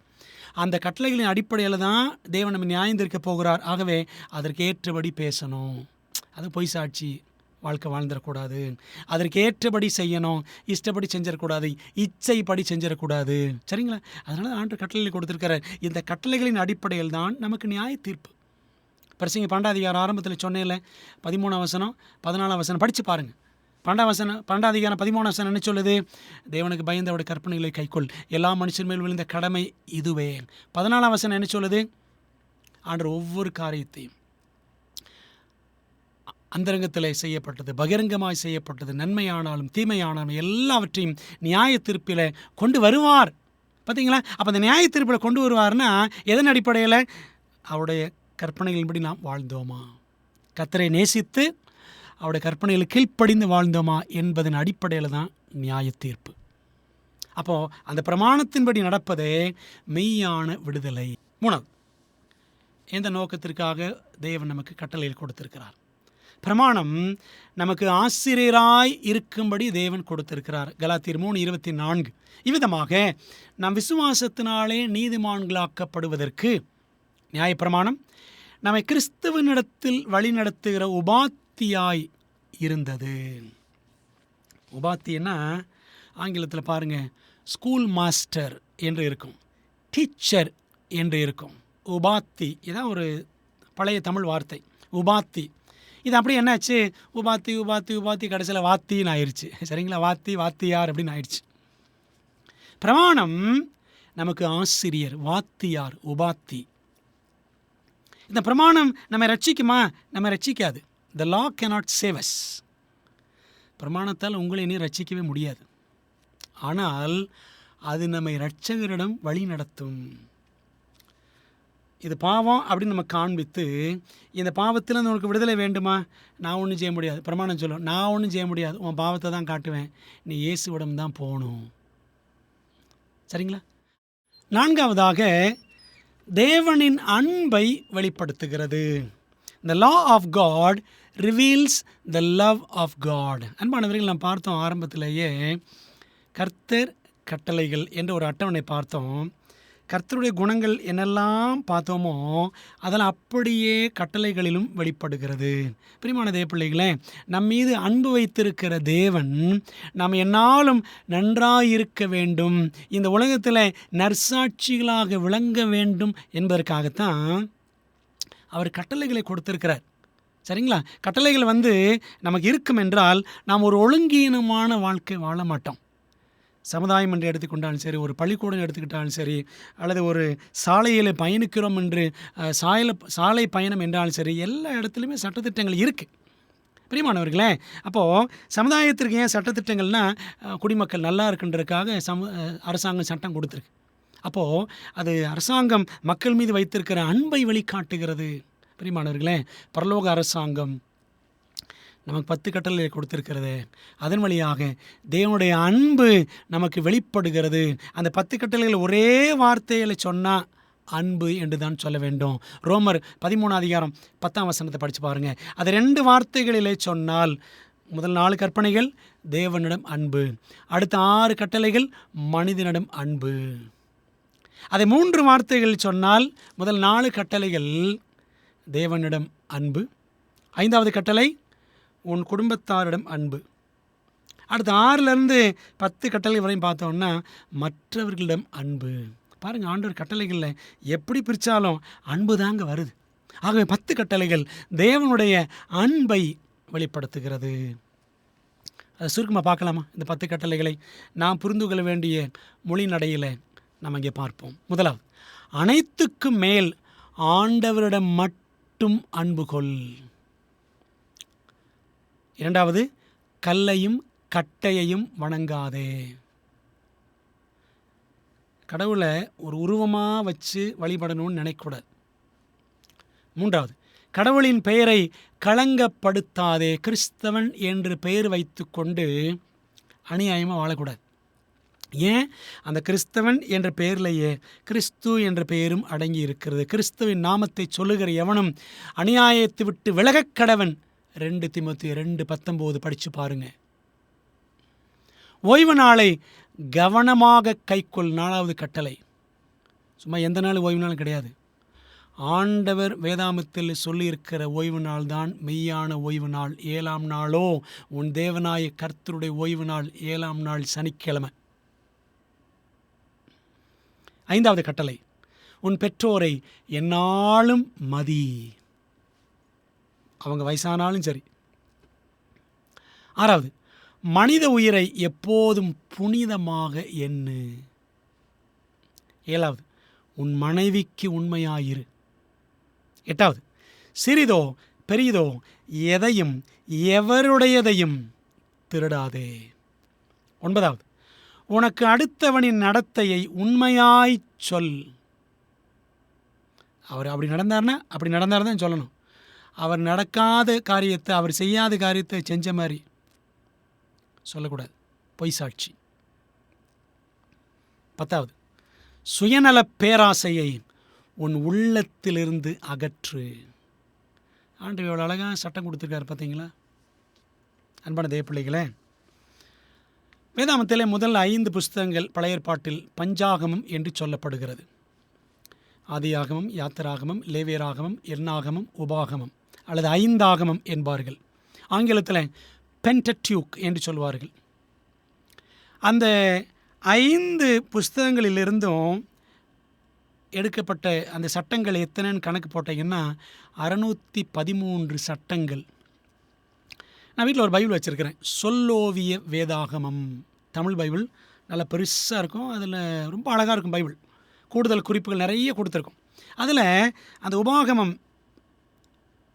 அந்த கட்டளைகளின் அடிப்படையில் தான் தேவன் நம்ம நியாயம் தீர்க்க போகிறார். ஆகவே அதற்கேற்றபடி பேசணும். அது பொய் சாட்சி வாழ்க்கை வாழ்ந்துடக்கூடாது. அதற்கு ஏற்றபடி செய்யணும். இஷ்டப்படி செஞ்சிடக்கூடாது, இச்சைப்படி செஞ்சிடக்கூடாது. சரிங்களா? அதனால் ஆண்டவர் கட்டளைகளை கொடுத்துருக்கிறார். இந்த கட்டளைகளின் அடிப்படையில் தான் நமக்கு நியாய தீர்ப்பு. பிரசங்க 12 அதிகாரம் ஆரம்பத்தில் சொன்னேன்ல, 13 வசனம் 14 வசனம் படித்து பாருங்கள். 12 அதிகாரம் 13 வசனம் என்ன சொல்லுது? தேவனுக்கு பயந்து அவருடைய கற்பனைகளை கைக்கொள், எல்லா மனுஷன் மேல் விழுந்த கடமை இதுவே. 14 வசனம் என்ன சொல்லுது? ஆண்டவர் ஒவ்வொரு காரியத்தையும் அந்தரங்கத்தில் செய்யப்பட்டது, பகிரங்கமாய் செய்யப்பட்டது, நன்மையானாலும் தீமையானாலும் எல்லாவற்றையும் நியாய தீர்ப்பில் கொண்டு வருவார். பார்த்தீங்களா? அப்போ அந்த நியாய தீர்ப்பில் கொண்டு வருவார்னா எதன் அடிப்படையில்? அவருடைய கற்பனைகளின்படி நாம் வாழ்ந்தோமா, கர்த்தரை நேசித்து அவருடைய கற்பனைகளை கீழ்ப்படிந்து வாழ்ந்தோமா என்பதன் அடிப்படையில் தான் நியாய தீர்ப்பு. அப்போது அந்த பிரமாணத்தின்படி நடப்பதே மெய்யான விடுதலை. 3வது, எந்த நோக்கத்திற்காக தேவன் நமக்கு கட்டளையில் கொடுத்திருக்கிறார்? பிரமாணம் நமக்கு ஆசிரியராய் இருக்கும்படி தேவன் கொடுத்திருக்கிறார். கலாத்தியர் 3:24. இவ்விதமாக நாம் விசுவாசத்தினாலே நீதிமான்களாக்கப்படுவதற்கு நியாயப்பிரமாணம் நம்மை கிறிஸ்துவனிடத்தில் வழிநடத்துகிற உபாத்தியாய் இருந்தது. உபாத்தின்னா ஆங்கிலத்தில் பாருங்கள், ஸ்கூல் மாஸ்டர் என்று இருக்கும், டீச்சர் என்று இருக்கும். உபாத்தி இதான் ஒரு பழைய தமிழ் வார்த்தை, உபாத்தி. இது அப்படி என்னாச்சு? உபாத்தி உபாத்தி உபாத்தி கடைசியில் வாத்தின்னு ஆயிடுச்சு. சரிங்களா? வாத்தி வாத்தியார் அப்படின்னு ஆயிடுச்சு. பிரமாணம் நமக்கு ஆசிரியர், வாத்தியார், உபாத்தி. இந்த பிரமாணம் நம்ம ரட்சிக்குமா? நம்ம ரட்சிக்காது. The law cannot save us. பிரமாணத்தால் உங்களை இனி ரட்சிக்கவே முடியாது. ஆனால் அது நம்மை இரட்சகரிடம் வழி நடத்தும். இது பாவம் அப்படின்னு நம்ம காண்பித்து, இந்த பாவத்தில் உனக்கு விடுதலை வேண்டுமா? நான் ஒன்றும் செய்ய முடியாது. பிரமாணம் சொல்லும், நான் ஒன்றும் செய்ய முடியாது, உன் பாவத்தை தான் காட்டுவேன், நீ இயேசுவிடம் தான் போகணும். சரிங்களா? 4வதாக தேவனின் அன்பை வெளிப்படுத்துகிறது. The law of God reveals the love of God. அன்பானவர்கள், நாம் பார்த்தோம் ஆரம்பத்திலேயே கர்த்தர் கட்டளைகள் என்ற ஒரு அட்டவணை பார்த்தோம். கர்த்தருடைய குணங்கள் என்னெல்லாம் பார்த்தோமோ அதெல்லாம் அப்படியே கட்டளைகளிலும் வெளிப்படுகிறது. பிரியமான தேவப்பிள்ளைகளே, நம் மீது அன்பு வைத்திருக்கிற தேவன் நாம் என்னாலும் நன்றாயிருக்க வேண்டும், இந்த உலகத்தில் நற்சாட்சிகளாக விளங்க வேண்டும் என்பதற்காகத்தான் அவர் கட்டளைகளை கொடுத்திருக்கிறார். சரிங்களா? கட்டளைகள் நமக்கு இருக்கும் என்றால் நாம் ஒரு ஒழுங்கீனமான வாழ்க்கை வாழ மாட்டோம். சமுதாயம் என்று எடுத்துக்கொண்டாலும் சரி, ஒரு பள்ளிக்கூடம் எடுத்துக்கிட்டாலும் சரி, அல்லது ஒரு சாலையில் பயணிக்கிறோம் என்று சாலை பயணம் என்றாலும் சரி, எல்லா இடத்துலையுமே சட்டத்திட்டங்கள் இருக்குது. பிரியமானவர்களே, அப்போது சமுதாயத்திற்கு ஏன் சட்டத்திட்டங்கள்னால் குடிமக்கள் நல்லா இருக்குன்றதுக்காக அரசாங்கம் சட்டம் கொடுத்துருக்கு. அப்போது அது அரசாங்கம் மக்கள் மீது வைத்திருக்கிற அன்பை வெளிக்காட்டுகிறது. பிரியமானவர்களே, பரலோக அரசாங்கம் நமக்கு 10 கட்டளை கொடுத்திருக்கிறது. அதன் வழியாக தேவனுடைய அன்பு நமக்கு வெளிப்படுகிறது. அந்த 10 கட்டளைகள் ஒரே வார்த்தையில் சொன்னால் அன்பு என்று தான் சொல்ல வேண்டும். ரோமர் 13 அதிகாரம் 10 வசனத்தை படித்து பாருங்கள். அது 2 வார்த்தைகளிலே சொன்னால் முதல் 4 கற்பனைகள் தேவனிடம் அன்பு, அடுத்த 6 கட்டளைகள் மனிதனிடம் அன்பு. அதை 3 வார்த்தைகள் சொன்னால் முதல் 4 கட்டளைகள் தேவனிடம் அன்பு, 5வது கட்டளை உன் குடும்பத்தாரிடம் அன்பு, அடுத்த 6லேருந்து 10 கட்டளை வரையும் பார்த்தோம்னா மற்றவர்களிடம் அன்பு. பாருங்கள், ஆண்டவர் கட்டளைகளில் எப்படி பிரித்தாலும் அன்பு தாங்க வருது. ஆகவே 10 கட்டளைகள் தேவனுடைய அன்பை வெளிப்படுத்துகிறது. அதை சுருக்கமாக பார்க்கலாமா? இந்த 10 கட்டளைகளை நாம் புரிந்து கொள்ள வேண்டிய மொழி நடையில் நம்ம இங்கே பார்ப்போம். முதலாவது, அனைத்துக்கும் மேல் ஆண்டவரிடம் மட்டும் அன்பு கொள். 2வது, கல்லையும் கட்டையையும் வணங்காதே. கடவுளை ஒரு உருவமாக வச்சு வழிபடணும்னு நினைக்கக்கூடாது. 3வது, கடவுளின் பெயரை களங்கப்படுத்தாதே. கிறிஸ்தவன் என்று பெயர் வைத்து கொண்டு அநியாயமாக வாழக்கூடாது. ஏன்? அந்த கிறிஸ்தவன் என்ற பெயரிலேயே கிறிஸ்து என்ற பெயரும் அடங்கி இருக்கிறது. கிறிஸ்துவின் நாமத்தை சொல்லுகிற எவனும் அநியாயத்தை விட்டு விலகக் கடவன். 2 தீமோத்தேயு 2:19 படித்து பாருங்க. ஓய்வு நாளை கவனமாக கைக்கொள். 4வது கட்டளை. சும்மா எந்த நாள் ஓய்வு நாள் கிடையாது. ஆண்டவர் வேதாமத்தில் சொல்லியிருக்கிற ஓய்வு நாள் தான் மெய்யான ஓய்வு நாள். 7ஆம் நாளோ உன் தேவனாய கர்த்தருடைய ஓய்வு நாள். 7ஆம் நாள் சனிக்கிழமை. 5வது கட்டளை, உன் பெற்றோரை எந்நாளும் மதி. அவங்க வயசானாலும் சரி. 6வது, மனித உயிரை எப்போதும் புனிதமாக எண்ணு. 7வது, உன் மனைவிக்கு உண்மையாயிரு. 8வது, சிறிதோ பெரிதோ எதையும் எவருடையதையும் திருடாதே. 9வது, உனக்கு அடுத்தவனின் நடத்தையை உண்மையாய் சொல். அவர் அப்படி நடந்தார் தான் சொல்லணும். அவர் நடக்காத காரியத்தை, அவர் செய்யாத காரியத்தை செஞ்ச மாதிரி சொல்லக்கூடாது. பொய் சாட்சி. 10வது, சுயநல பேராசையை உன் உள்ளத்திலிருந்து அகற்று. ஆண்டவர் எவ்வளோ அழகாக சட்டம் கொடுத்துருக்காரு பார்த்தீங்களா? அன்பான தேவப்பிள்ளைகளே, வேதாமத்திலே முதல் 5 புஸ்தகங்கள் பழைய ஏற்பாட்டில் பஞ்சாகமம் என்று சொல்லப்படுகிறது. ஆதியாகமம், யாத்திராகமம், லேவியராகமம், எண்ணாகமம், உபாகமம் அல்லது 5 ஆகமம் என்பார்கள். ஆங்கிலத்தில் பென்டட்யூக் என்று சொல்வார்கள். அந்த 5 புஸ்தகங்களிலிருந்தும் எடுக்கப்பட்ட அந்த சட்டங்கள் எத்தனைன்னு கணக்கு போட்டீங்கன்னா 613 சட்டங்கள். நான் வீட்டில் ஒரு பைபிள் வச்சுருக்கிறேன், சொல்லோவிய வேதாகமம். தமிழ் பைபிள் நல்லா பெருசாக இருக்கும். அதில் ரொம்ப அழகாக இருக்கும் பைபிள். கூடுதல் குறிப்புகள் நிறைய கொடுத்துருக்கும். அதில் அந்த உபாகமம்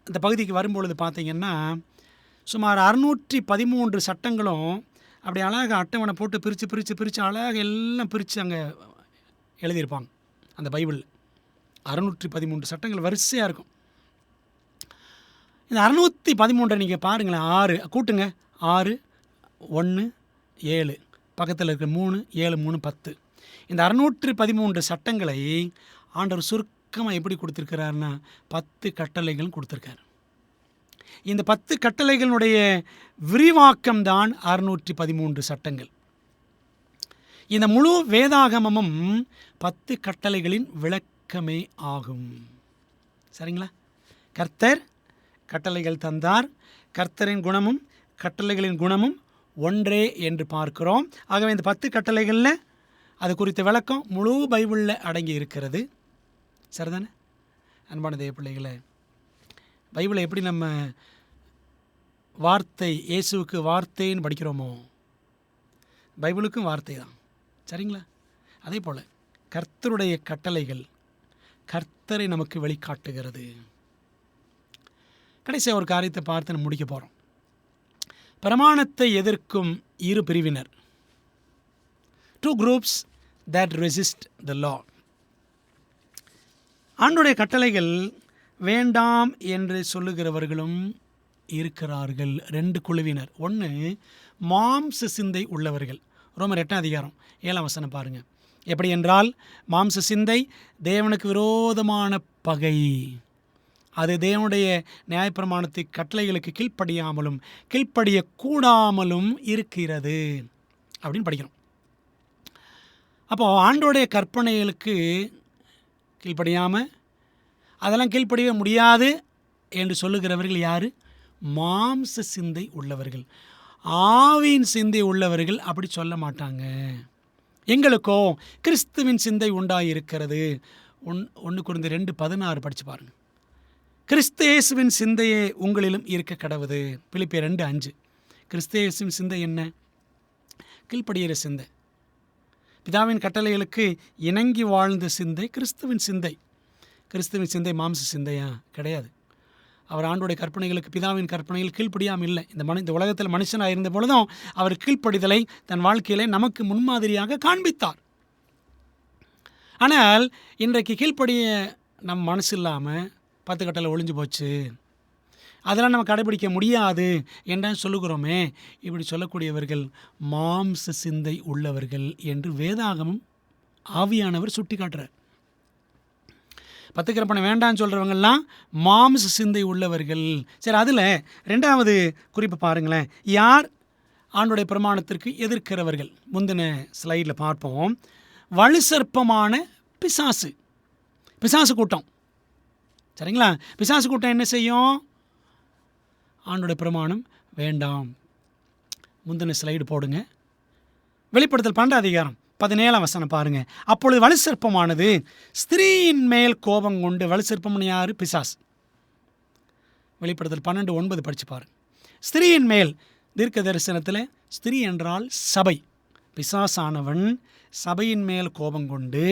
அந்த பகுதிக்கு வரும்பொழுது பார்த்திங்கன்னா சுமார் 613 சட்டங்களும் அப்படி அழகாக அட்டவணை போட்டு பிரித்து அழகாக எல்லாம் பிரித்து அங்கே எழுதியிருப்பாங்க. அந்த பைபிள் 613 சட்டங்கள் வரிசையாக இருக்கும். இந்த 613 நீங்கள் பாருங்களேன். 6 கூட்டுங்க. 6 1 7 பக்கத்தில் இருக்கிற 3 7 3 10. இந்த 613 சட்டங்களை ஆண்டவர் சுருக்கமாக எப்படி கொடுத்துருக்கிறாருன்னா 10 கட்டளைகளும் கொடுத்துருக்காரு. இந்த 10 கட்டளைகளுடைய விரிவாக்கம் தான் 613 சட்டங்கள். இந்த முழு வேதாகமமும் 10 கட்டளைகளின் விளக்கமே ஆகும். சரிங்களா? கர்த்தர் கட்டளைகள் தந்தார். கர்த்தரின் குணமும் கட்டளைகளின் குணமும் ஒன்றே என்று பார்க்கிறோம். ஆகவே இந்த 10 கட்டளைகளில் அது குறித்த விளக்கம் முழு பைபிளில் அடங்கி இருக்கிறது. சரிதானே? அன்பான தேவ பிள்ளைகளை, பைபிளை எப்படி நம்ம வார்த்தை, இயேசுவுக்கு வார்த்தைன்னு படிக்கிறோமோ பைபிளுக்கும் வார்த்தை தான். சரிங்களா? அதே போல் கர்த்தருடைய கட்டளைகள் கர்த்தரை நமக்கு வெளிக்காட்டுகிறது. கடைசியாக ஒரு காரியத்தை பார்த்து நம்ம முடிக்க போகிறோம். பிரமாணத்தை எதிர்க்கும் 2 பிரிவினர், 2 groups that resist the law. ஆண்டவருடைய கட்டளைகள் வேண்டாம் என்று சொல்லுகிறவர்களும் இருக்கிறார்கள். 2 குழுவினர். 1 மாம்ச சிந்தை உள்ளவர்கள். ரோமர் 8ஆம் அதிகாரம் 7ஆம் வசனம் பாருங்கள். எப்படி என்றால், மாம்ச சிந்தை தேவனுக்கு விரோதமான பகை. அது தேவனுடைய நியாயப்பிரமாணத்தை கட்டளைகளுக்கு கீழ்ப்படியக்கூடாமலும் இருக்கிறது அப்படின்னு படிக்கிறோம். அப்போது ஆண்டோடைய கற்பனைகளுக்கு கீழ்ப்படியாமல் அதெல்லாம் கீழ்ப்படிய முடியாது என்று சொல்லுகிறவர்கள் யார்? மாம்ச சிந்தை உள்ளவர்கள். ஆவியின் சிந்தை உள்ளவர்கள் அப்படி சொல்ல மாட்டாங்க. எங்களுக்கோ கிறிஸ்துவின் சிந்தை உண்டாயிருக்கிறது. 1 கொரிந்தியர் 2:16 படித்து பாருங்கள். கிறிஸ்து இயேசுவின் சிந்தையே உங்களிலும் இருக்க கடவுது. பிலிப்பியர் 2:5. கிறிஸ்து இயேசுவின் சிந்தை என்ன? கீழ்ப்படுகிற சிந்தை. பிதாவின் கட்டளைகளுக்கு இணங்கி வாழ்ந்த சிந்தை கிறிஸ்துவின் சிந்தை. கிறிஸ்துவின் சிந்தை மாம்ச சிந்தையா? கிடையாது. அவர் ஆண்டோடைய கற்பனைகளுக்கு, பிதாவின் கற்பனைகள் கீழ்ப்படியாமல் இல்லை. இந்த உலகத்தில் மனுஷனாக இருந்த பொழுதும் அவர் கீழ்ப்படிதலை தன் வாழ்க்கையிலே நமக்கு முன்மாதிரியாக காண்பித்தார். ஆனால் இன்றைக்கு கீழ்ப்படிய நம் மனசு இல்லாமல் 10 கட்டளை ஒழிஞ்சு போச்சு, அதெல்லாம் நம்ம கடைபிடிக்க முடியாது என்றால் சொல்லுகிறோமே. இப்படி சொல்லக்கூடியவர்கள் மாம்ச சிந்தை உள்ளவர்கள் என்று வேதாகமம் ஆவியானவர் சுட்டி காட்டுறார். 10 கற்பனை வேண்டான்னு சொல்கிறவங்கெல்லாம் மாம்ச சிந்தை உள்ளவர்கள். சரி, அதில் 2வது குறிப்பு பாருங்களேன். யார் ஆண்டுடைய பிரமாணத்திற்கு எதிர்க்கிறவர்கள்? முந்தின ஸ்லைடில் பார்ப்போம். வலுசற்பமான பிசாசு கூட்டம். சரிங்களா? பிசாசு கூட்டம் என்ன செய்யும்? ஆண்டுடைய பிரமாணம் வேண்டாம். முந்தின ஸ்லைடு போடுங்க. வெளிப்படுத்தல் 12 அதிகாரம் 17 வசனம் பாருங்க. அப்பொழுது வலுசற்பமானது ஸ்திரீயின் மேல் கோபம் கொண்டு. வலுசற்பம்னு யார்? பிசாசு. வெளிப்படுத்தல் 12:9 படித்து பாருங்க. ஸ்திரீயின் மேல், தீர்க்க தரிசனத்தில் ஸ்திரீ என்றால் சபை. பிசாசானவன் சபையின் மேல் கோபம் கொண்டு.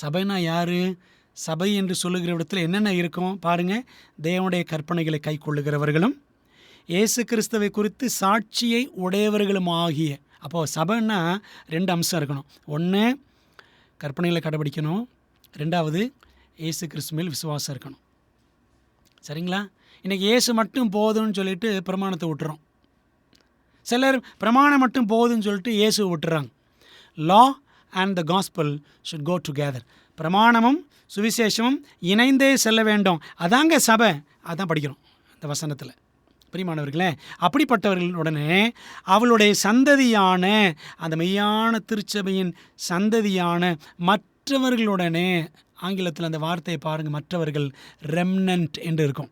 சபைனா யார்? சபை என்று சொல்லுகிற இடத்துல என்னென்ன இருக்கும் பாருங்கள். தேவனுடைய கற்பனைகளை கை கொள்ளுகிறவர்களும் இயேசு கிறிஸ்துவை குறித்து சாட்சியை உடையவர்களும் ஆகிய. அப்போது சபைன்னா 2 அம்சம் இருக்கணும். 1 கற்பனைகளை கடைபிடிக்கணும், 2வது இயேசு கிறிஸ்து மேல் விசுவாசம் இருக்கணும். சரிங்களா? இன்றைக்கி இயேசு மட்டும் போதும்னு சொல்லிட்டு பிரமாணத்தை விட்டுறோம். சிலர் பிரமாணம் மட்டும் போதும்னு சொல்லிட்டு இயேசுவை விட்டுறாங்க. Law and the gospel should go together. பிரமாணமும் சுவிசேஷமும் இணைந்தே செல்ல வேண்டும். அதாங்க சபை. அதான் படிக்கிறோம் இந்த வசனத்தில். பிரியமானவர்களே, அப்படிப்பட்டவர்களுடனே அவளுடைய சந்ததியான, அந்த மெய்யான திருச்சபையின் சந்ததியான மற்றவர்களுடனே, ஆங்கிலத்தில் அந்த வார்த்தையை பாருங்கள், மற்றவர்கள், ரெம்னன்ட் என்று இருக்கும்.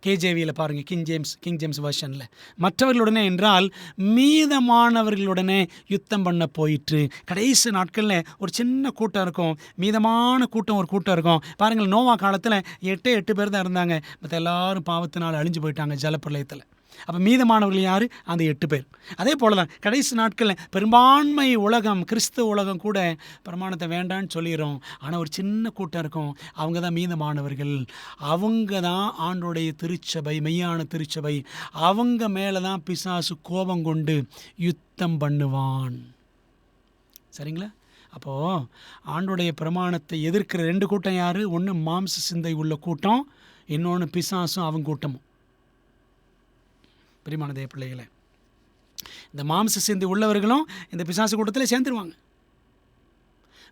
கேஜேவியில் பாருங்கள், கிங் ஜேம்ஸ் வெர்ஷனில் மற்றவர்களுடனே என்றால் மீதமானவர்களுடனே யுத்தம் பண்ண போயிற்று. கடைசி நாட்களில் ஒரு சின்ன கூட்டம் இருக்கும், மீதமான கூட்டம் ஒரு கூட்டம் இருக்கும். பாருங்கள், நோவா காலத்தில் 8 பேர் தான் இருந்தாங்க. மற்ற எல்லாரும் பாவத்தினால் அழிஞ்சு போயிட்டாங்க ஜலப்பிரளயத்தில். அப்போ மீதமானவர்கள் யார்? அந்த 8 பேர். அதே போல தான் கடைசி நாட்களில் பெரும்பான்மை உலகம், கிறிஸ்துவ உலகம் கூட பிரமாணத்தை வேண்டான்னு சொல்லிடும். ஆனால் ஒரு சின்ன கூட்டம் இருக்கும், அவங்க தான் மீதமானவர்கள். அவங்க தான் ஆண்டோடைய திருச்சபை, மெய்யான திருச்சபை. அவங்க மேலே தான் பிசாசு கோபம் கொண்டு யுத்தம் பண்ணுவான். சரிங்களா? அப்போது ஆண்டோடைய பிரமாணத்தை எதிர்க்கிற 2 கூட்டம் யார்? ஒன்று மாம்ச சிந்தை உள்ள கூட்டம், இன்னொன்று பிசாசும் அவங்க கூட்டமும். பிரியமான தேவ பிள்ளைகளே, இந்த மாம்ச சிந்தை உள்ளவர்களும் இந்த பிசாசு கூட்டத்தில் சேர்ந்துருவாங்க.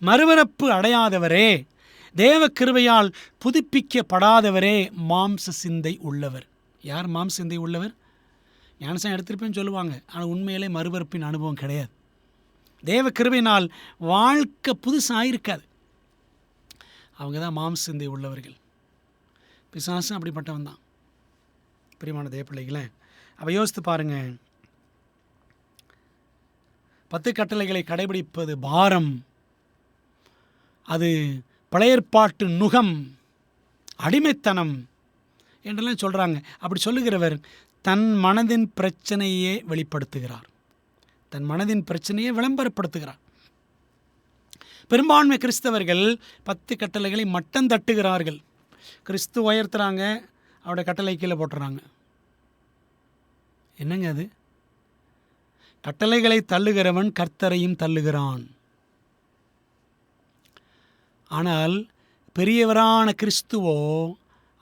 மறுபிறப்பு அடையாதவரே, தேவ கிருபையால் புதுப்பிக்கப்படாதவரே மாம்ச சிந்தை உள்ளவர். யார் மாம்ச சிந்தை உள்ளவர்? ஞானசானம் எடுத்திருப்பேன்னு சொல்லுவாங்க, ஆனால் உண்மையிலே மறுபிறப்பின் அனுபவம் கிடையாது. தேவ கிருபையினால் வாழ்க்கை புதுசாக இருக்காது. அவங்க தான் மாம்ச சிந்தை உள்ளவர்கள். பிசாசும் அப்படிப்பட்டவன் தான். பிரியமான தேவ பிள்ளைகளே, அவ யோசித்து பாருங்கள். 10 கட்டளைகளை கடைபிடிப்பது பாரம், அது பழையற்பாட்டு நுகம், அடிமைத்தனம் என்றெல்லாம் சொல்கிறாங்க. அப்படி சொல்லுகிறவர் தன் மனதின் பிரச்சனையே வெளிப்படுத்துகிறார், தன் மனதின் பிரச்சனையை விளம்பரப்படுத்துகிறார். பெரும்பான்மை கிறிஸ்தவர்கள் 10 கட்டளைகளை மட்டம் தட்டுகிறார்கள். கிறிஸ்து உயர்த்துறாங்க, அவருடைய கட்டளை கீழே போட்டுறாங்க. என்னங்க அது? கட்டளைகளை தள்ளுகிறவன் கர்த்தரையும் தள்ளுகிறான். ஆனால் பெரியவரான கிறிஸ்துவோ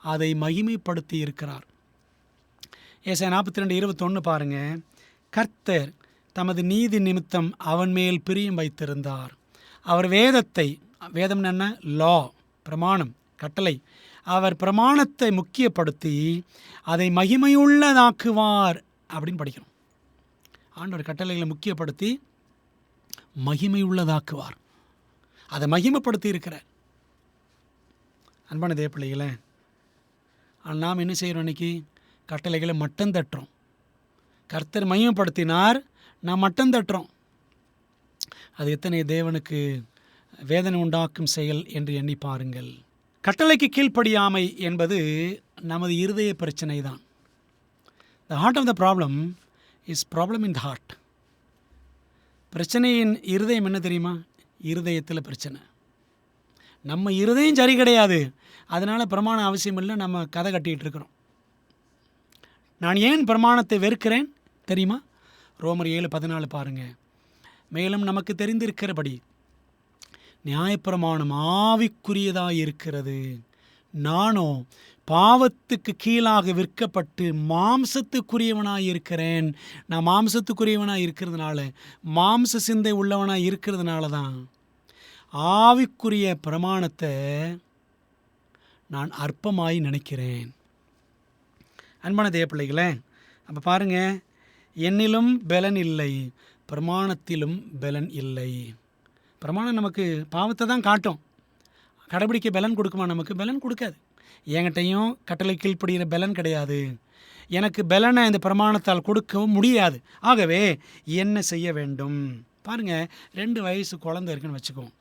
அதை மகிமைப்படுத்தி இருக்கிறார். ஏசாயா 42:21 பாருங்க. கர்த்தர் தமது நீதி நிமித்தம் அவன் மேல் பிரியம் வைத்திருந்தார். அவர் வேதத்தை, வேதம் என்ன? லா, பிரமாணம், கட்டளை. அவர் பிரமாணத்தை முக்கியப்படுத்தி அதை மகிமையுள்ளதாக்குவார் அப்படின்னு படிக்கிறோம். ஆண்டவர் கட்டளைகளை முக்கியப்படுத்தி மகிமையுள்ளதாக்குவார். அதை மகிமைப்படுத்தி இருக்கிறார். அன்பான தேவ பிள்ளைகளே, நாம் என்ன செய்கிறோம்? இன்றைக்கி கட்டளைகளை மட்டம் தட்டுறோம். கர்த்தர் மகிமைப்படுத்தினார், நாம் மட்டம் தட்டுறோம். அது எத்தனை தேவனுக்கு வேதனை உண்டாக்கும் செயல் என்று எண்ணி பாருங்கள். கட்டளைக்கு கீழ்ப்படியாமை என்பது நமது இருதய பிரச்சனை தான். The heart of the problem is problem in the heart. பிரச்சனையின் இருதயம் என்ன தெரியுமா? இருதயத்தில் பிரச்சனை. நம்ம இருதயம் சரி கிடையாது, அதனால் பிரமாணம் அவசியம் இல்லை, நம்ம கதை கட்டிகிட்டு இருக்கிறோம். நான் ஏன் பிரமாணத்தை வெறுக்கிறேன் தெரியுமா? ரோமர் 7:14 பாருங்கள். மேலும் நமக்கு தெரிந்திருக்கிறபடி நியாயப்பிரமாணம் ஆவிக்குரியதாக இருக்கிறது, நானோ பாவத்துக்கு கீழாக விற்கப்பட்டு மாம்சத்துக்குரியவனாக இருக்கிறேன். நான் மாம்சத்துக்குரியவனாக இருக்கிறதுனால, மாம்ச சிந்தை உள்ளவனாக இருக்கிறதுனால தான் ஆவிக்குரிய பிரமாணத்தை நான் அற்பமாய் நினைக்கிறேன். அன்பான தேவ பிள்ளைகளே, அப்போ பாருங்கள், என்னிலும் பலன் இல்லை, பிரமாணத்திலும் பலன் இல்லை. பிரமாணம் நமக்கு பாவத்தை தான் காட்டும், கடைபிடிக்க பலன் கொடுக்குமா? நமக்கு பலன் கொடுக்காது. என்கிட்டையும் கட்டளை கீழ்ப்படுகிற பலன் கிடையாது. எனக்கு பலனை இந்த பிரமாணத்தால் கொடுக்கவும் முடியாது. ஆகவே என்ன செய்ய வேண்டும்? பாருங்கள், 2 வயசு குழந்தை இருக்குன்னு வச்சுக்கோம்.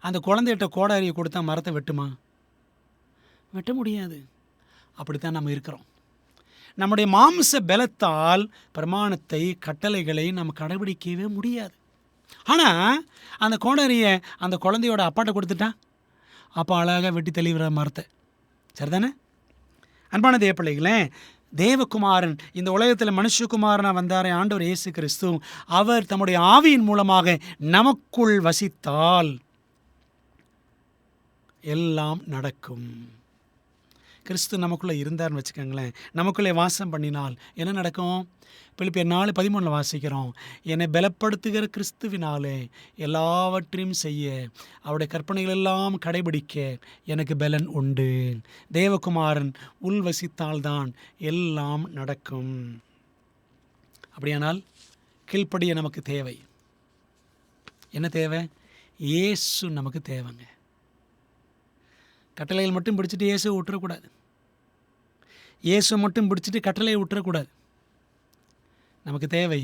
அந்த குழந்தைகிட்ட கோடாரியை கொடுத்தா மரத்தை வெட்டுமா? வெட்ட முடியாது. அப்படித்தான் நம்ம இருக்கிறோம். நம்முடைய மாம்ச பலத்தால் பிரமாணத்தை, கட்டளைகளை நம்ம கடைபிடிக்கவே முடியாது. ஆனால் அந்த கோடாரியை அந்த குழந்தையோட அப்பாட்ட கொடுத்துட்டா அப்போ அழகாக வெட்டி தெளிவிற மரத்தை. சரிதானே? அன்பான தேவ பிள்ளைகளே, தேவகுமாரன் இந்த உலகத்தில் மனுஷகுமாரனாக வந்தாரே, ஆண்டவர் இயேசு கிறிஸ்து, அவர் தம்முடைய ஆவியின் மூலமாக நமக்குள் வசித்தால் எல்லாம் நடக்கும். கிறிஸ்து நமக்குள்ளே இருந்தார்னு வச்சுக்கோங்களேன், நமக்குள்ளே வாசம் பண்ணினால் என்ன நடக்கும்? பிலிப்பியர் 4:13 வாசிக்கிறோம். என்னை பலப்படுத்துகிற கிறிஸ்துவினாலே எல்லாவற்றையும் செய்ய, அவருடைய கற்பனைகள் எல்லாம் கடைபிடிக்க எனக்கு பலன் உண்டு. தேவகுமாரன் உள்வசித்தால்தான் எல்லாம் நடக்கும். அப்படியானால் கீழ்ப்படிய நமக்கு தேவை. என்ன தேவை? இயேசு நமக்கு தேவைங்க. கட்டளைகள் மட்டும் பிடிச்சிட்டு இயேசுவை விட்டுறக்கூடாது. இயேசு மட்டும் பிடிச்சிட்டு கட்டளையை விட்டுறக்கூடாது. நமக்கு தேவை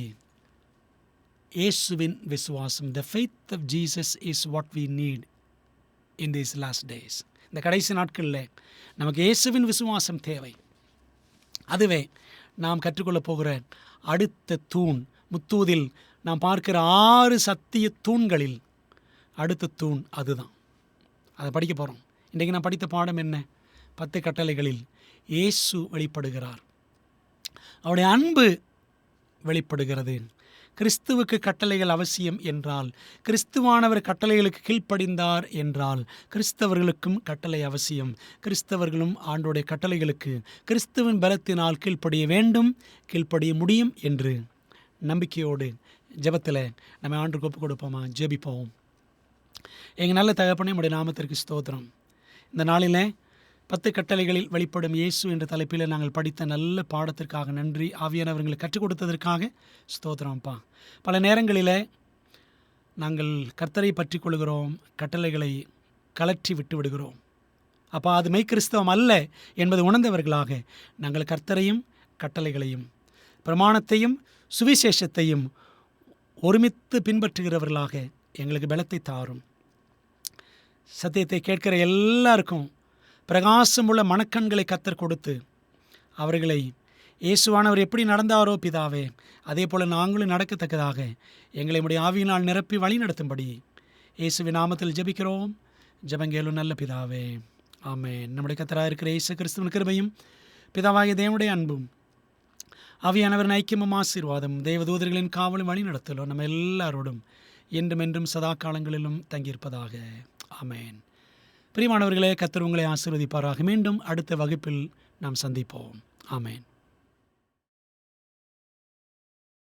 இயேசுவின் விசுவாசம். The faith of Jesus is what we need in these last days. இந்த கடைசி நாட்களில் நமக்கு இயேசுவின் விசுவாசம் தேவை. அதுவே நாம் கற்றுக்கொள்ளப் போகிற அடுத்த தூண். முத்தூதில் நாம் பார்க்கிற 6 சத்திய தூண்களில் அடுத்த தூண் அதுதான். அதை படிக்க போகிறோம். இன்றைக்கு நான் படித்த பாடம் என்ன? 10 கட்டளைகளில் இயேசு வெளிப்படுகிறார். அவருடைய அன்பு வெளிப்படுகிறது. கிறிஸ்துவுக்கு கட்டளைகள் அவசியம் என்றால், கிறிஸ்துவானவர் கட்டளைகளுக்கு கீழ்ப்படிந்தார் என்றால், கிறிஸ்தவர்களுக்கும் கட்டளை அவசியம். கிறிஸ்தவர்களும் ஆண்டோடைய கட்டளைகளுக்கு கிறிஸ்துவின் பலத்தினால் கீழ்ப்படிய வேண்டும், கீழ்ப்படிய முடியும் என்று நம்பிக்கையோடு ஜெபத்தில் நம்ம ஆண்டுக்கு ஒப்பு கொடுப்போமா? ஜெபிப்போம். எங்கள் நல்ல தகப்பனே, உம்முடைய நாமத்திற்கு ஸ்தோத்திரம். இந்த நாளில் 10 கட்டளைகளில் வெளிப்படும் இயேசு என்ற தலைப்பில் நாங்கள் படித்த நல்ல பாடத்திற்காக நன்றி. ஆவியானவர்களுக்கு கற்றுக் கொடுத்ததற்காக ஸ்தோத்திரம்ப்பா. பல நேரங்களில் நாங்கள் கர்த்தரை பற்றி கொள்கிறோம், கட்டளைகளை கலற்றி விட்டு விடுகிறோம். அப்பா, அது மெய்க்கிறிஸ்தவம் அல்ல என்பது உணர்ந்தவர்களாக நாங்கள் கர்த்தரையும் கட்டளைகளையும் பிரமாணத்தையும் சுவிசேஷத்தையும் ஒருமித்து பின்பற்றுகிறவர்களாக எங்களுக்கு பலத்தை தாரும். சத்தியத்தை கேட்கிற எல்லாருக்கும் பிரகாசமுள்ள மனக்கண்களை கர்த்தர் கொடுத்து அவர்களை இயேசுவானவர் எப்படி நடந்தாரோ பிதாவே, அதே போல் நாங்களும் நடக்கத்தக்கதாக எங்களை உம்முடைய ஆவியினால் நிரப்பி வழி நடத்தும்படி இயேசுவின் நாமத்தில் ஜெபிக்கிறோம். ஜெபங்கேளும் நல்ல பிதாவே, ஆமென். நம்முடைய கர்த்தராக இருக்கிற இயேசு கிறிஸ்துவின் கிருபையும் பிதாவாகிய தேவனுடைய அன்பும் ஆவியானவரின் ஐக்கியமும் ஆசீர்வாதம் தேவதூதர்களின் காவலும் வழி நடத்தலும் நம்ம எல்லாரோடும் என்றும் என்றும் சதா காலங்களிலும் தங்கியிருப்பதாக. ஆமென். பிரியமானவர்களே, கர்த்தர் உங்களை ஆசீர்வதிப்பாராக. மீண்டும் அடுத்த வகுப்பில் நாம் சந்திப்போம். ஆமென்.